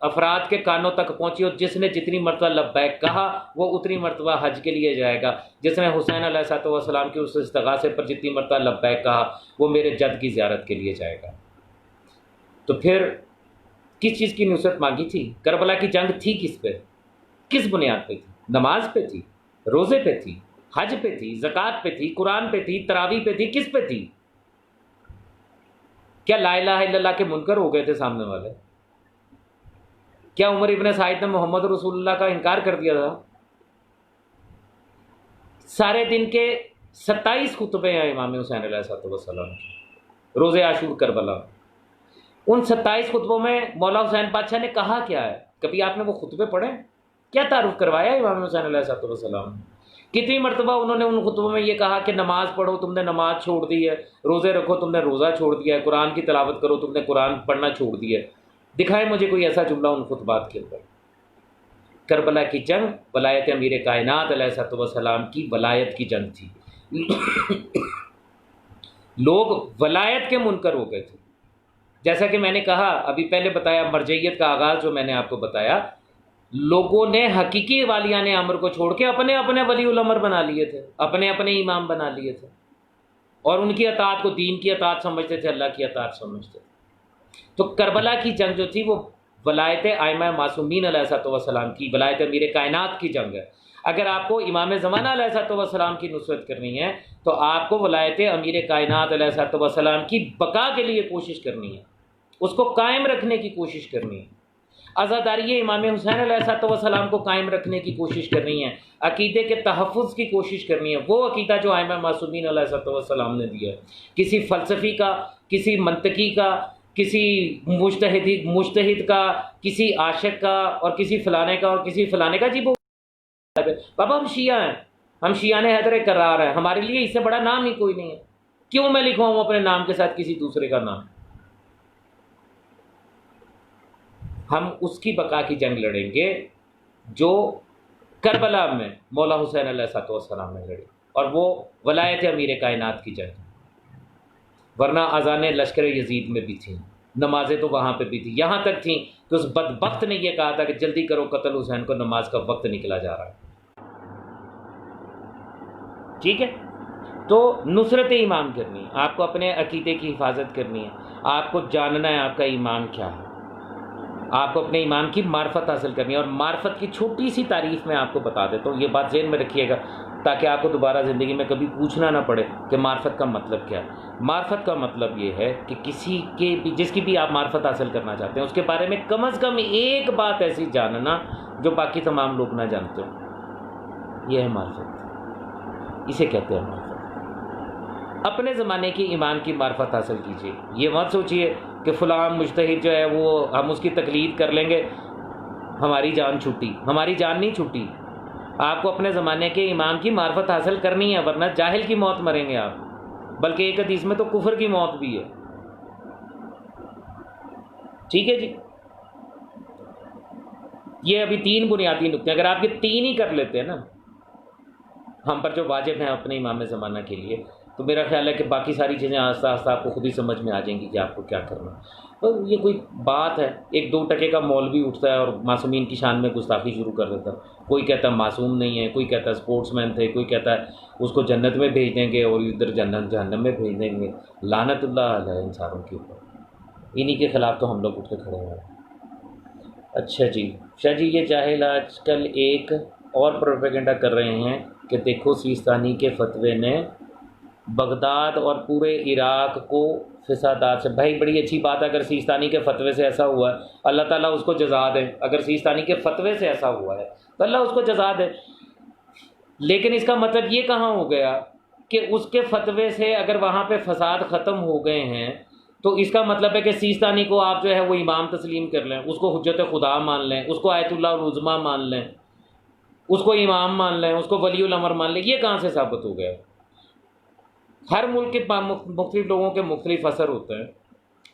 افراد کے کانوں تک پہنچی، اور جس نے جتنی مرتبہ لبیک کہا وہ اتنی مرتبہ حج کے لیے جائے گا، جس نے حسین علیہ السلام کی اس استغاثے پر جتنی مرتبہ لبیک کہا وہ میرے جد کی زیارت کے لیے جائے گا۔ تو پھر کس چیز کی نصرت مانگی تھی؟ کربلا کی جنگ تھی کس پہ؟ کس بنیاد پہ تھی؟ نماز پہ تھی، روزے پہ تھی، حج پہ تھی، زکوٰۃ پہ تھی، قرآن پہ تھی، تراویح پہ تھی، کس پہ تھی؟ کیا لا الہ الا اللہ کے منکر ہو گئے تھے سامنے والے؟ کیا عمر ابن سعید نے محمد رسول اللہ کا انکار کر دیا تھا؟ سارے دن کے 27 خطبے ہیں امام حسین علیہ السلام کی، روز عاشور کربلا۔ ان 27 خطبوں میں مولا حسین بادشاہ نے کہا کیا ہے؟ کبھی آپ نے وہ خطبے پڑھے؟ کیا تعارف کروایا امام حسین علیہ السلام؟ کتنی مرتبہ انہوں نے ان خطبوں میں یہ کہا کہ نماز پڑھو، تم نے نماز چھوڑ دی ہے، روزے رکھو، تم نے روزہ چھوڑ دیا ہے، قرآن کی تلاوت کرو، تم نے قرآن پڑھنا چھوڑ دیا ہے؟ دکھائے مجھے کوئی ایسا جملہ ان خطبات کے اندر۔ کربلا کی جنگ ولایت امیر کائنات علیہ السلام کی ولایت کی جنگ تھی۔ لوگ ولایت کے منکر ہو گئے تھے، جیسا کہ میں نے کہا ابھی پہلے بتایا، مرجعیت کا آغاز جو میں نے آپ کو بتایا، لوگوں نے حقیقی والیان امر کو چھوڑ کے اپنے اپنے ولی الامر بنا لیے تھے، اپنے اپنے امام بنا لیے تھے، اور ان کی اطاعت کو دین کی اطاعت سمجھتے تھے، اللہ کی اطاعت سمجھتے تھے۔ تو کربلا کی جنگ جو تھی وہ ولایت ائمہ معصومین علیہ السلام کی، ولایت امیر کائنات کی جنگ ہے۔ اگر آپ کو امام زمانہ علیہ السلام کی نصرت کرنی ہے تو آپ کو ولایت امیر کائنات علیہ السلام کی بقا کے لیے کوشش کرنی ہے، اس کو قائم رکھنے کی کوشش کرنی ہے، عزاداری امام حسین علیہ السلام کو قائم رکھنے کی کوشش کرنی ہے، عقیدے کے تحفظ کی کوشش کرنی ہے، وہ عقیدہ جو ائمہ معصومین علیہ السلام نے دیا ہے۔ کسی فلسفی کا، کسی منطقی کا، کسی مجتہد کا، کسی عاشق کا، اور کسی فلانے کا اور کسی فلانے کا، جی وہ بابا ہم شیعہ ہیں، ہم شیعہ نے حیدر کرار ہیں، ہمارے لیے اس سے بڑا نام ہی کوئی نہیں ہے، کیوں میں لکھواؤں اپنے نام کے ساتھ کسی دوسرے کا نام؟ ہم اس کی بقا کی جنگ لڑیں گے جو کربلا میں مولا حسین علیہ السلام نے لڑی، اور وہ ولایت امیر کائنات کی جنگ، ورنہ اذانیں لشکر یزید میں بھی تھیں، نمازیں تو وہاں پہ بھی تھیں، یہاں تک تھیں کہ اس بدبخت نے یہ کہا تھا کہ جلدی کرو قتل حسین کو، نماز کا وقت نکلا جا رہا ہے۔ ٹھیک ہے، تو نصرت امام کرنی ہے، آپ کو اپنے عقیدے کی حفاظت کرنی ہے، آپ کو جاننا ہے آپ کا ایمان کیا ہے، آپ کو اپنے ایمان کی معرفت حاصل کرنی ہے۔ اور معرفت کی چھوٹی سی تعریف میں آپ کو بتا دیتا ہوں، یہ بات ذہن میں رکھیے گا تاکہ آپ کو دوبارہ زندگی میں کبھی پوچھنا نہ پڑے کہ معرفت کا مطلب کیا ہے۔ معرفت کا مطلب یہ ہے کہ کسی کے بھی، جس کی بھی آپ معرفت حاصل کرنا چاہتے ہیں، اس کے بارے میں کم از کم ایک بات ایسی جاننا جو باقی تمام لوگ نہ جانتے ہوں، یہ ہے معرفت، اسے کہتے ہیں معرفت۔ اپنے زمانے کی ایمان کی معرفت حاصل کیجیے، یہ مت سوچیے کہ فلاں مجتہد جو ہے وہ ہم اس کی تقلید کر لیں گے ہماری جان چھٹی، ہماری جان نہیں چھٹی۔ آپ کو اپنے زمانے کے امام کی معرفت حاصل کرنی ہے، ورنہ جاہل کی موت مریں گے آپ، بلکہ ایک حدیث میں تو کفر کی موت بھی ہے۔ ٹھیک ہے جی، یہ ابھی 3 بنیادی نکتے، اگر آپ یہ 3 ہی کر لیتے ہیں نا ہم پر جو واجب ہیں اپنے امام زمانہ کے لیے، تو میرا خیال ہے کہ باقی ساری چیزیں آہستہ آہستہ آپ کو خود ہی سمجھ میں آ جائیں گی کہ آپ کو کیا کرنا ہے۔ تو یہ کوئی بات ہے، 1-2 ٹکے کا مولوی اٹھتا ہے اور معصومین کی شان میں گستاخی شروع کر دیتا ہے، کوئی کہتا ہے معصوم نہیں ہے، کوئی کہتا ہے سپورٹس مین تھے، کوئی کہتا ہے اس کو جنت میں بھیج دیں گے اور ادھر جہنم میں بھیج دیں گے، لعنت اللہ علیہ انسانوں کے اوپر، انہی کے خلاف تو ہم لوگ اٹھ کے کھڑے ہیں۔ اچھا جی، شاہ جی یہ جاہل آج کل ایک اور پروپیگنڈا کر رہے ہیں کہ دیکھو سیستانی کے فتوے نے بغداد اور پورے عراق کو فسادات سے، بھائی بڑی اچھی بات ہے اگر سیستانی کے فتوے سے ایسا ہوا ہے، اللہ تعالیٰ اس کو جزا دے، اگر سیستانی کے فتوے سے ایسا ہوا ہے تو اللہ اس کو جزا دے، لیکن اس کا مطلب یہ کہاں ہو گیا کہ اس کے فتوے سے اگر وہاں پہ فساد ختم ہو گئے ہیں تو اس کا مطلب ہے کہ سیستانی کو آپ جو ہے وہ امام تسلیم کر لیں، اس کو حجت خدا مان لیں، اس کو آیت اللہ العظمیٰ مان لیں، اس کو امام مان لیں، اس کو ولی الامر مان لیں، یہ کہاں سے ثابت ہو گیا؟ ہر ملک کے مختلف لوگوں کے مختلف اثر ہوتے ہیں،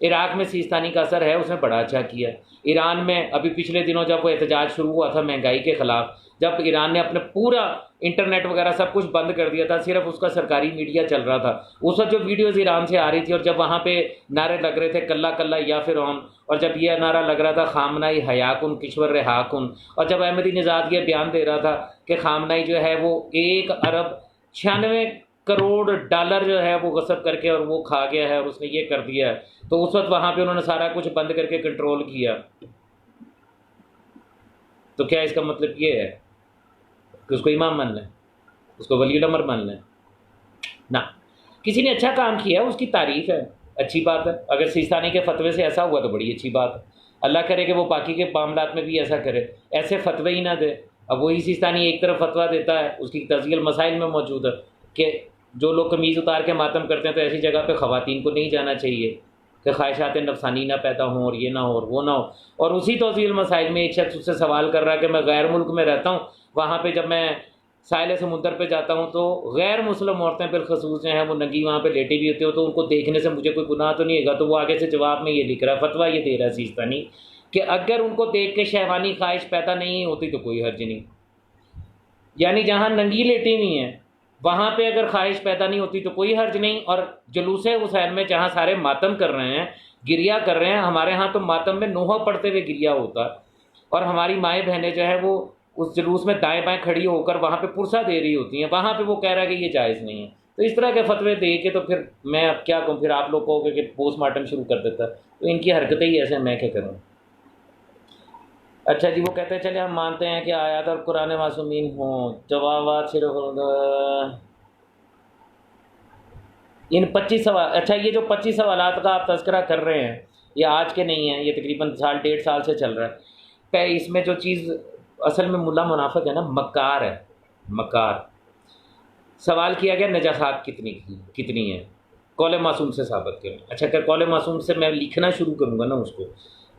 عراق میں سیستانی کا اثر ہے، اس نے بڑا اچھا کیا۔ ایران میں ابھی پچھلے دنوں جب وہ احتجاج شروع ہوا تھا مہنگائی کے خلاف، جب ایران نے اپنے پورا انٹرنیٹ وغیرہ سب کچھ بند کر دیا تھا، صرف اس کا سرکاری میڈیا چل رہا تھا، اس وقت جو ویڈیوز ایران سے آ رہی تھی اور جب وہاں پہ نعرے لگ رہے تھے کلّا کلّا یا فرعون، اور جب یہ نعرہ لگ رہا تھا خامنائی حیاکن کشور رہاکن، اور جب احمدی نژاد یہ بیان دے رہا تھا کہ خامنائی جو ہے وہ 1 ارب 96 کروڑ ڈالر جو ہے وہ غصب کر کے اور وہ کھا گیا ہے اور اس نے یہ کر دیا ہے، تو اس وقت وہاں پہ انہوں نے سارا کچھ بند کر کے کنٹرول کیا۔ تو کیا اس کا مطلب یہ ہے کہ اس کو امام مان لیں، اس کو ولی الامر مان لیں؟ نہ، کسی نے اچھا کام کیا ہے اس کی تعریف ہے، اچھی بات ہے، اگر سیستانی کے فتوے سے ایسا ہوا تو بڑی اچھی بات ہے، اللہ کرے کہ وہ باقی کے معاملات میں بھی ایسا کرے، ایسے فتوے ہی نہ دے۔ اب وہی سیستانی ایک طرف فتویٰ دیتا ہے، اس کی تزیل مسائل میں موجود ہے کہ جو لوگ قمیض اتار کے ماتم کرتے ہیں تو ایسی جگہ پہ خواتین کو نہیں جانا چاہیے کہ خواہشات نفسانی نہ پیدا ہوں اور یہ نہ ہو اور وہ نہ ہو۔ اور اسی توضیح المسائل میں ایک شخص اس سے سوال کر رہا ہے کہ میں غیر ملک میں رہتا ہوں، وہاں پہ جب میں ساحل سمندر پہ جاتا ہوں تو غیر مسلم عورتیں بالخصوص جو ہیں وہ ننگی وہاں پہ لیٹی بھی ہوتی ہو، تو ان کو دیکھنے سے مجھے کوئی گناہ تو نہیں ہوگا؟ تو وہ آگے سے جواب میں یہ لکھ رہا ہے، فتویٰ یہ دے رہا ہے سیستانی کہ اگر ان کو دیکھ کے شہوانی خواہش پیدا نہیں ہوتی تو کوئی حرج نہیں، یعنی جہاں ننگی لیٹی ہوئی ہیں وہاں پہ اگر خواہش پیدا نہیں ہوتی تو کوئی حرج نہیں۔ اور جلوس حسین میں جہاں سارے ماتم کر رہے ہیں، گریا کر رہے ہیں، ہمارے ہاں تو ماتم میں نوحہ پڑھتے ہوئے گریا ہوتا ہے، اور ہماری مائیں بہنیں جو ہے وہ اس جلوس میں دائیں بائیں کھڑی ہو کر وہاں پہ پرسہ دے رہی ہوتی ہیں، وہاں پہ وہ کہہ رہا ہے کہ یہ جائز نہیں ہے۔ تو اس طرح کے فتوے دے کے تو پھر میں اب کیا کہوں، پھر آپ لوگ کہو گے کہ پوسٹ مارٹم شروع کر دیتا ہے، تو ان کی حرکتیں ہی ایسے ہیں، میں کیا کروں۔ اچھا جی، وہ کہتے ہیں چلے ہم مانتے ہیں کہ آیات اور قرآن معصومین ہوں، جوابات صرف ان 25 سوال، اچھا یہ جو 25 سوالات کا آپ تذکرہ کر رہے ہیں یہ آج کے نہیں ہیں، یہ تقریباً سال 1.5 سے چل رہا ہے۔ اس میں جو چیز اصل میں ملا منافق ہے نا، مکار ہے، مکار۔ سوال کیا گیا نجاسات کتنی ہیں، قول معصوم سے ثابت کریں۔ اچھا اگر قول معصوم سے میں لکھنا شروع کروں گا نا اس کو،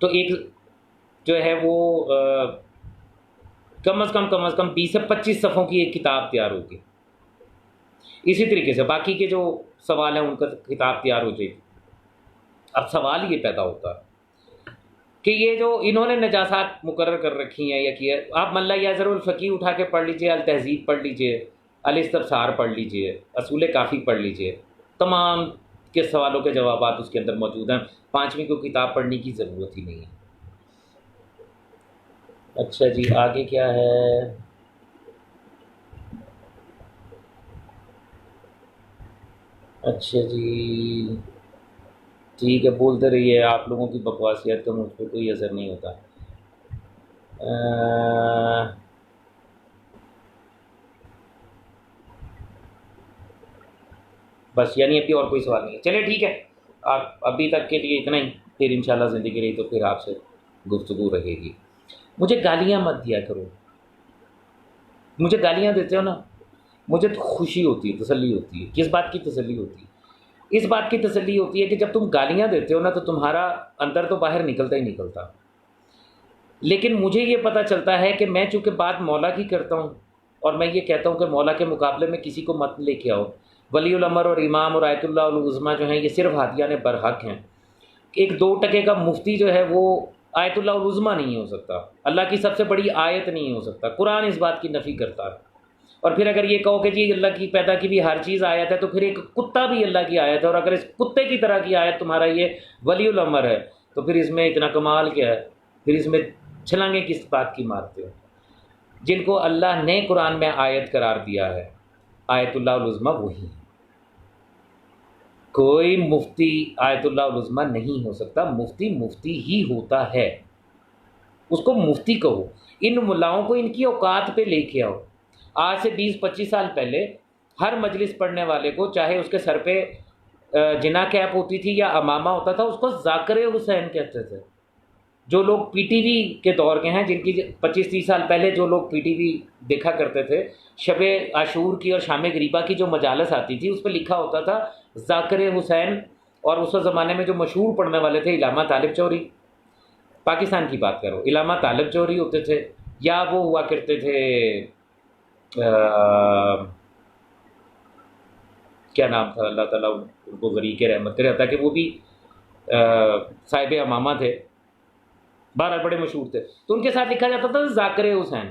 تو ایک جو ہے وہ کم از کم 20 سے 25 صفحوں کی ایک کتاب تیار ہوگی۔ اسی طریقے سے باقی کے جو سوال ہیں ان کا کتاب تیار ہو جائے گی۔ اب سوال یہ پیدا ہوتا ہے کہ یہ جو انہوں نے نجاسات مقرر کر رکھی ہیں یا کیا، آپ ملا یاسر الفقی اٹھا کے پڑھ لیجئے، التہذیب پڑھ لیجئے، الاستبصار پڑھ لیجئے، اصول کافی پڑھ لیجئے، تمام کے سوالوں کے جوابات اس کے اندر موجود ہیں، 5ویں کو کتاب پڑھنے کی ضرورت ہی نہیں ہے۔ اچھا جی آگے کیا ہے؟ اچھا جی ٹھیک ہے، بولتے رہیے، آپ لوگوں کی بکواسیت کا مجھ پہ کوئی اثر نہیں ہوتا۔ بس یعنی ابھی اور کوئی سوال نہیں ہے، چلے ٹھیک ہے، آپ ابھی تک کے لیے اتنا ہی، پھر انشاءاللہ زندگی رہی تو پھر آپ سے گفتگو رہے گی۔ مجھے گالیاں مت دیا کرو، مجھے گالیاں دیتے ہو نا، مجھے تو خوشی ہوتی ہے، تسلی ہوتی ہے۔ کس بات کی تسلی ہوتی ہے؟ اس بات کی تسلی ہوتی ہے کہ جب تم گالیاں دیتے ہو نا تو تمہارا اندر تو باہر نکلتا ہی نکلتا، لیکن مجھے یہ پتہ چلتا ہے کہ میں چونکہ بات مولا کی کرتا ہوں، اور میں یہ کہتا ہوں کہ مولا کے مقابلے میں کسی کو مت لے کے آؤ، ولی الامر اور امام اور آیت اللہ العظمیٰ جو ہیں یہ صرف ہادیان برحق ہیں۔ ایک 2% کا مفتی جو ہے وہ آیت اللہ العظمیٰ نہیں ہو سکتا، اللہ کی سب سے بڑی آیت نہیں ہو سکتا، قرآن اس بات کی نفی کرتا ہے۔ اور پھر اگر یہ کہو کہ جی اللہ کی پیدا کی بھی ہر چیز آیت ہے، تو پھر ایک کتا بھی اللہ کی آیت ہے، اور اگر اس کتے کی طرح کی آیت تمہارا یہ ولی الامر ہے تو پھر اس میں اتنا کمال کیا ہے؟ پھر اس میں چھلانگیں کس بات کی مارتے ہو؟ جن کو اللہ نے قرآن میں آیت قرار دیا ہے، آیت اللہ العظمیٰ وہی ہے، کوئی مفتی آیت اللہ العظمیٰ نہیں ہو سکتا، مفتی مفتی ہی ہوتا ہے، اس کو مفتی کہو۔ ان ملاؤں کو ان کی اوقات پہ لے کے آؤ۔ آج سے 20-25 سال پہلے ہر مجلس پڑھنے والے کو، چاہے اس کے سر پہ جنا کیپ ہوتی تھی یا امامہ ہوتا تھا، اس کو ذاکر حسین کہتے تھے۔ جو لوگ پی ٹی وی کے دور کے ہیں، جن کی 25-30 سال پہلے جو لوگ پی ٹی وی دیکھا کرتے تھے، شب عاشور کی اور شام غریبہ کی جو مجالس آتی تھی اس پہ لکھا ہوتا تھا ذاکر حسین، اور اس زمانے میں جو مشہور پڑھنے والے تھے علامہ طالب چوری، پاکستان کی بات کرو، علامہ طالب چوری ہوتے تھے، یا وہ ہوا کرتے تھے کیا نام تھا، اللہ تعالیٰ ان کو غریق رحمت کرے، تھا کہ وہ بھی صاحب امامہ تھے، بہرحال بڑے مشہور تھے، تو ان کے ساتھ لکھا جاتا تھا ذاکر حسین۔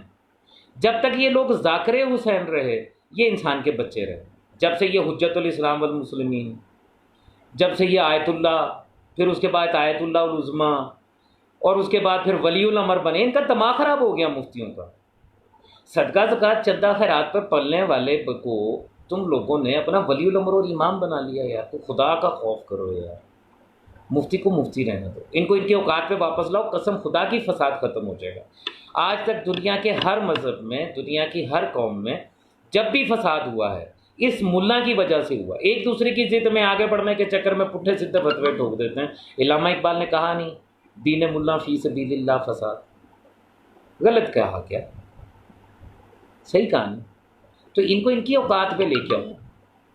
جب تک یہ لوگ ذاکر حسین رہے، یہ انسان کے بچے رہے۔ جب سے یہ حجت الاسلام والمسلمین، جب سے یہ آیت اللہ، پھر اس کے بعد آیت اللہ العظمیٰ، اور اس کے بعد پھر ولی الامر بنے، ان کا دماغ خراب ہو گیا مفتیوں کا۔ صدقہ زکوٰۃ چندہ خیرات پر پلنے والے کو تم لوگوں نے اپنا ولی الامر اور امام بنا لیا یار، تو خدا کا خوف کرو یار، مفتی کو مفتی رہنے دو، ان کو ان کے اوقات پہ واپس لاؤ، قسم خدا کی فساد ختم ہو جائے گا۔ آج تک دنیا کے ہر مذہب میں، دنیا کی ہر قوم میں جب بھی فساد ہوا ہے، اس ملا کی وجہ سے ہوا. ایک دوسرے کی ضد میں آگے بڑھنے کے چکر میں پٹھے سیدھے فتوے ٹھوک دیتے ہیں. علامہ اقبال نے کہا نہیں دین ملا فی سبیل اللہ فساد، غلط کہا کیا؟ صحیح کہا نہیں. تو ان کو ان کی اوقات پہ لے کے آؤ.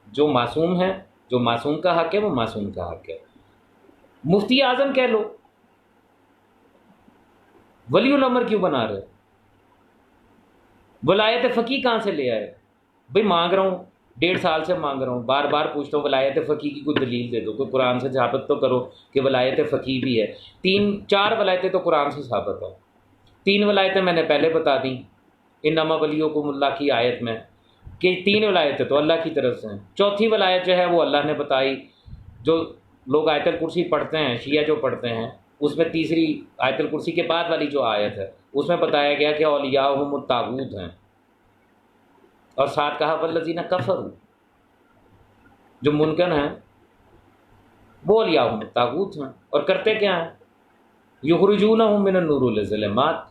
جو معصوم ہے، جو معصوم کا حق ہے وہ معصوم کا حق ہے. مفتی اعظم کہہ لو، ولی الامر کیوں بنا رہے؟ ولایت فقیہ کہاں سے لے آئے؟ بھئی مانگ رہا ہوں، 1.5 سال سے مانگ رہا ہوں، بار بار پوچھتا ہوں ولایت فقیہ کی کوئی دلیل دے دو، کوئی قرآن سے ثابت تو کرو کہ ولایت فقیہ بھی ہے. 4 ولایتیں تو قرآن سے ثابت ہیں. 3 ولایتیں میں نے پہلے بتا دیں انما ولیکم اللہ کی آیت میں کہ 3 ولایتیں تو اللہ کی طرف سے ہیں. 4تھی ولایت جو ہے وہ اللہ نے بتائی. جو لوگ آیت الکرسی پڑھتے ہیں، شیعہ جو پڑھتے ہیں، اس میں تیسری آیت الکرسی کے بعد والی جو آیت ہے اس میں بتایا گیا کہ اولیاءہم الطاغوت ہیں، اور ساتھ کہا والذین کفروا، جو منکر ہیں وہ اولیاءہم الطاغوت ہیں. اور کرتے کیا ہیں؟ یخرجونہم من النور الی الظلمات،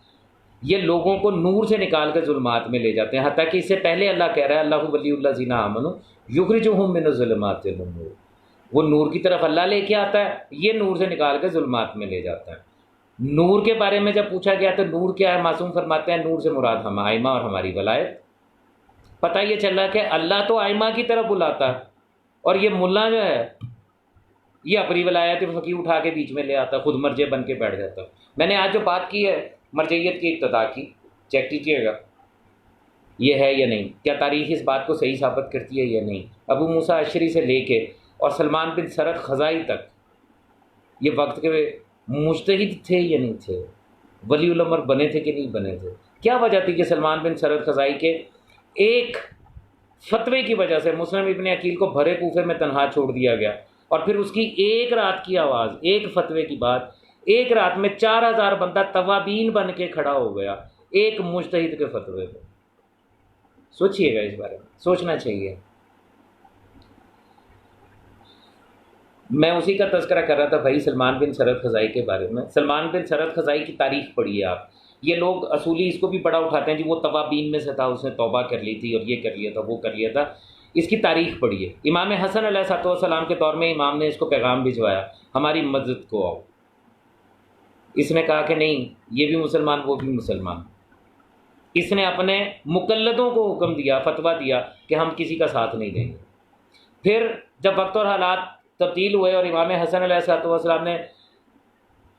یہ لوگوں کو نور سے نکال کے ظلمات میں لے جاتے ہیں. حتیٰ کہ اس سے پہلے اللہ کہہ رہا ہے اللہ ولی الذین آمنوا یخرجہم من الظلمات الی النور، وہ نور کی طرف اللہ لے کے آتا ہے، یہ نور سے نکال کے ظلمات میں لے جاتا ہے. نور کے بارے میں جب پوچھا گیا تو نور کیا ہے؟ معصوم فرماتے ہیں نور سے مراد ہم آئمہ اور ہماری ولایت. پتہ یہ چل رہا کہ اللہ تو آئمہ کی طرف بلاتا ہے، اور یہ ملا جو ہے یہ اپنی ولایت فقیہ اٹھا کے بیچ میں لے آتا، خود مرجع بن کے بیٹھ جاتا. میں نے آج جو بات کی ہے مرجعیت کی ابتدا کی، چیک کیجیے گا یہ ہے یا نہیں، کیا تاریخ اس بات کو صحیح ثابت کرتی ہے یا نہیں. ابو موسیٰ اشعری سے لے کے اور سلمان بن سرد خزائی تک یہ وقت کے مجتہد تھے یا نہیں تھے؟ ولی الامر بنے تھے کہ نہیں بنے تھے؟ کیا وجہ تھی کہ سلمان بن سرد خزائی کے ایک فتوے کی وجہ سے مسلم ابن عقیل کو بھرے کوفے میں تنہا چھوڑ دیا گیا، اور پھر اس کی ایک رات کی آواز، ایک فتوے کی بات، ایک رات میں 4000 بندہ توابین بن کے کھڑا ہو گیا ایک مجتہد کے فتوے پہ. سوچئے گا اس بارے میں، سوچنا چاہیے. میں اسی کا تذکرہ کر رہا تھا بھائی سلمان بن سرد خزائی کے بارے میں. سلمان بن سرد خزائی کی تاریخ پڑھیے آپ. یہ لوگ اصولی اس کو بھی بڑا اٹھاتے ہیں جی وہ توابین میں سے تھا، اس نے توبہ کر لی تھی اور یہ کر لیا تھا وہ کر لیا تھا. اس کی تاریخ پڑھیے. امام حسن علیہ السلام کے دور میں امام نے اس کو پیغام بھجوایا ہماری مسجد کو آؤ. اس نے کہا کہ نہیں یہ بھی مسلمان وہ بھی مسلمان. اس نے اپنے مقلدوں کو حکم دیا، فتویٰ دیا کہ ہم کسی کا ساتھ نہیں دیں گے. پھر جب وقت اور حالات تبدیل ہوئے اور امام حسن علیہ السلام نے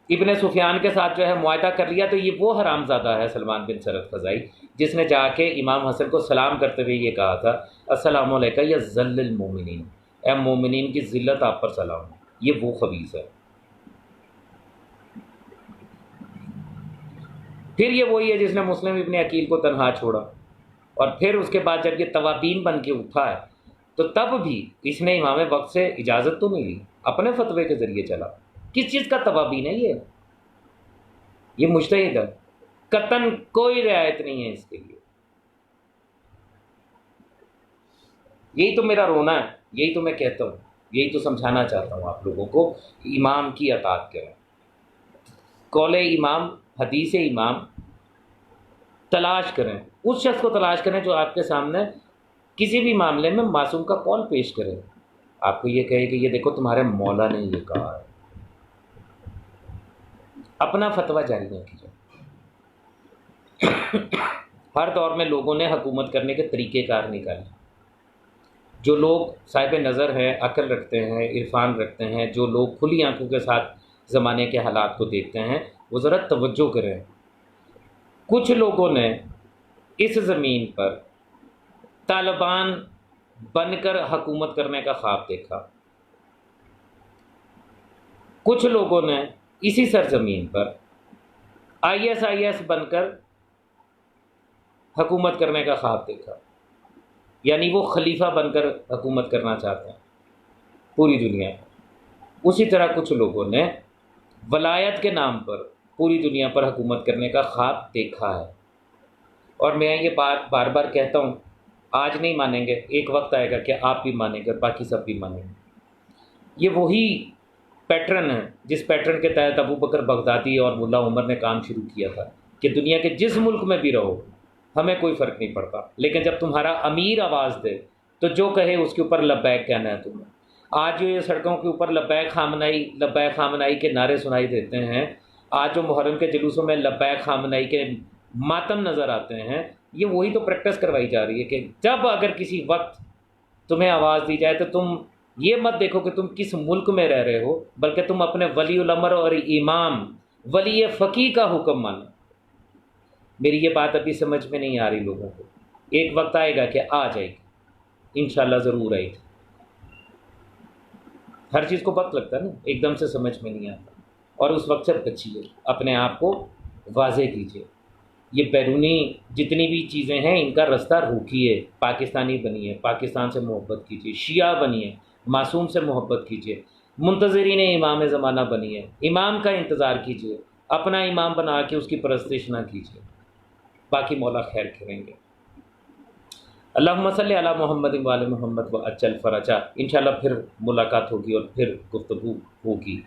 ابن سفیان کے ساتھ جو ہے معاہدہ کر لیا، تو یہ وہ حرام زادہ ہے سلمان بن سرد خزائی جس نے جا کے امام حسن کو سلام کرتے ہوئے یہ کہا تھا السلام علیکم یا ذل المومنین، اے مومنین کی ذلت آپ پر سلام. یہ وہ خبیث ہے. پھر یہ وہی ہے جس نے مسلم ابن عقیل کو تنہا چھوڑا، اور پھر اس کے بعد جب یہ توابین بن کے اٹھا ہے تو تب بھی اس نے امام وقت سے اجازت تو نہیں لی، اپنے فتوے کے ذریعے چلا. کس چیز کا توابین ہے یہ مجتہد ہے، قطعاً کوئی رعایت نہیں ہے اس کے لیے. یہی تو میرا رونا ہے، یہی تو میں کہتا ہوں، یہی تو سمجھانا چاہتا ہوں آپ لوگوں کو. امام کی اطاعت کریں، قول امام، حدیث امام تلاش کریں. اس شخص کو تلاش کریں جو آپ کے سامنے کسی بھی معاملے میں معصوم کا قول پیش کرے، آپ کو یہ کہے کہ یہ دیکھو تمہارے مولا نے یہ کہا ہے. اپنا فتویٰ جاری نہ کیجیے. ہر دور میں لوگوں نے حکومت کرنے کے طریقہ کار نکالے. جو لوگ صاحب نظر ہیں، عقل رکھتے ہیں، عرفان رکھتے ہیں، جو لوگ کھلی آنکھوں کے ساتھ زمانے کے حالات کو دیکھتے ہیں، وہ ذرا توجہ کریں. کچھ لوگوں نے اس زمین پر طالبان بن کر حکومت کرنے کا خواب دیکھا. کچھ لوگوں نے اسی سرزمین پر IS بن کر حکومت کرنے کا خواب دیکھا، یعنی وہ خلیفہ بن کر حکومت کرنا چاہتے ہیں پوری دنیا میں. اسی طرح کچھ لوگوں نے ولایت کے نام پر پوری دنیا پر حکومت کرنے کا خواب دیکھا ہے. اور میں یہ بات بار بار کہتا ہوں، آج نہیں مانیں گے، ایک وقت آئے گا کہ آپ بھی مانیں گے، باقی سب بھی مانیں گے. یہ وہی پیٹرن ہے جس پیٹرن کے تحت ابو بکر بغدادی اور ملا عمر نے کام شروع کیا تھا کہ دنیا کے جس ملک میں بھی رہو ہمیں کوئی فرق نہیں پڑتا، لیکن جب تمہارا امیر آواز دے تو جو کہے اس کے اوپر لبیک کہنا ہے تمہیں۔ آج جو یہ سڑکوں کے اوپر لبیک خامنائی کے نعرے سنائی دیتے ہیں، آج جو محرم کے جلوسوں میں لبیک خامنائی کے ماتم نظر آتے ہیں، یہ وہی تو پریکٹس کروائی جا رہی ہے کہ جب اگر کسی وقت تمہیں آواز دی جائے تو تم یہ مت دیکھو کہ تم کس ملک میں رہ رہے ہو، بلکہ تم اپنے ولی الامر اور امام ولی فقیہ کا حکم مانو۔ میری یہ بات ابھی سمجھ میں نہیں آ رہی لوگوں کو، ایک وقت آئے گا کہ آ جائے گی، انشاءاللہ ضرور آئے گی۔ ہر چیز کو وقت لگتا ہے نا، ایک دم سے سمجھ میں نہیں آتا، اور اس وقت سے بچیے، اپنے آپ کو واضح کیجیے۔ یہ بیرونی جتنی بھی چیزیں ہیں ان کا رستہ روکیے، پاکستانی بنیے، پاکستان سے محبت کیجیے، شیعہ بنیے، معصوم سے محبت کیجیے، منتظرین امام زمانہ بنیے، امام کا انتظار کیجیے، اپنا امام بنا کے اس کی پرستش نہ کیجیے، باقی مولا خیر کریں گے۔ اللہم صلی علی محمد و آل محمد و اجل فرجہ۔ انشاءاللہ پھر ملاقات ہوگی اور پھر گفتگو ہوگی۔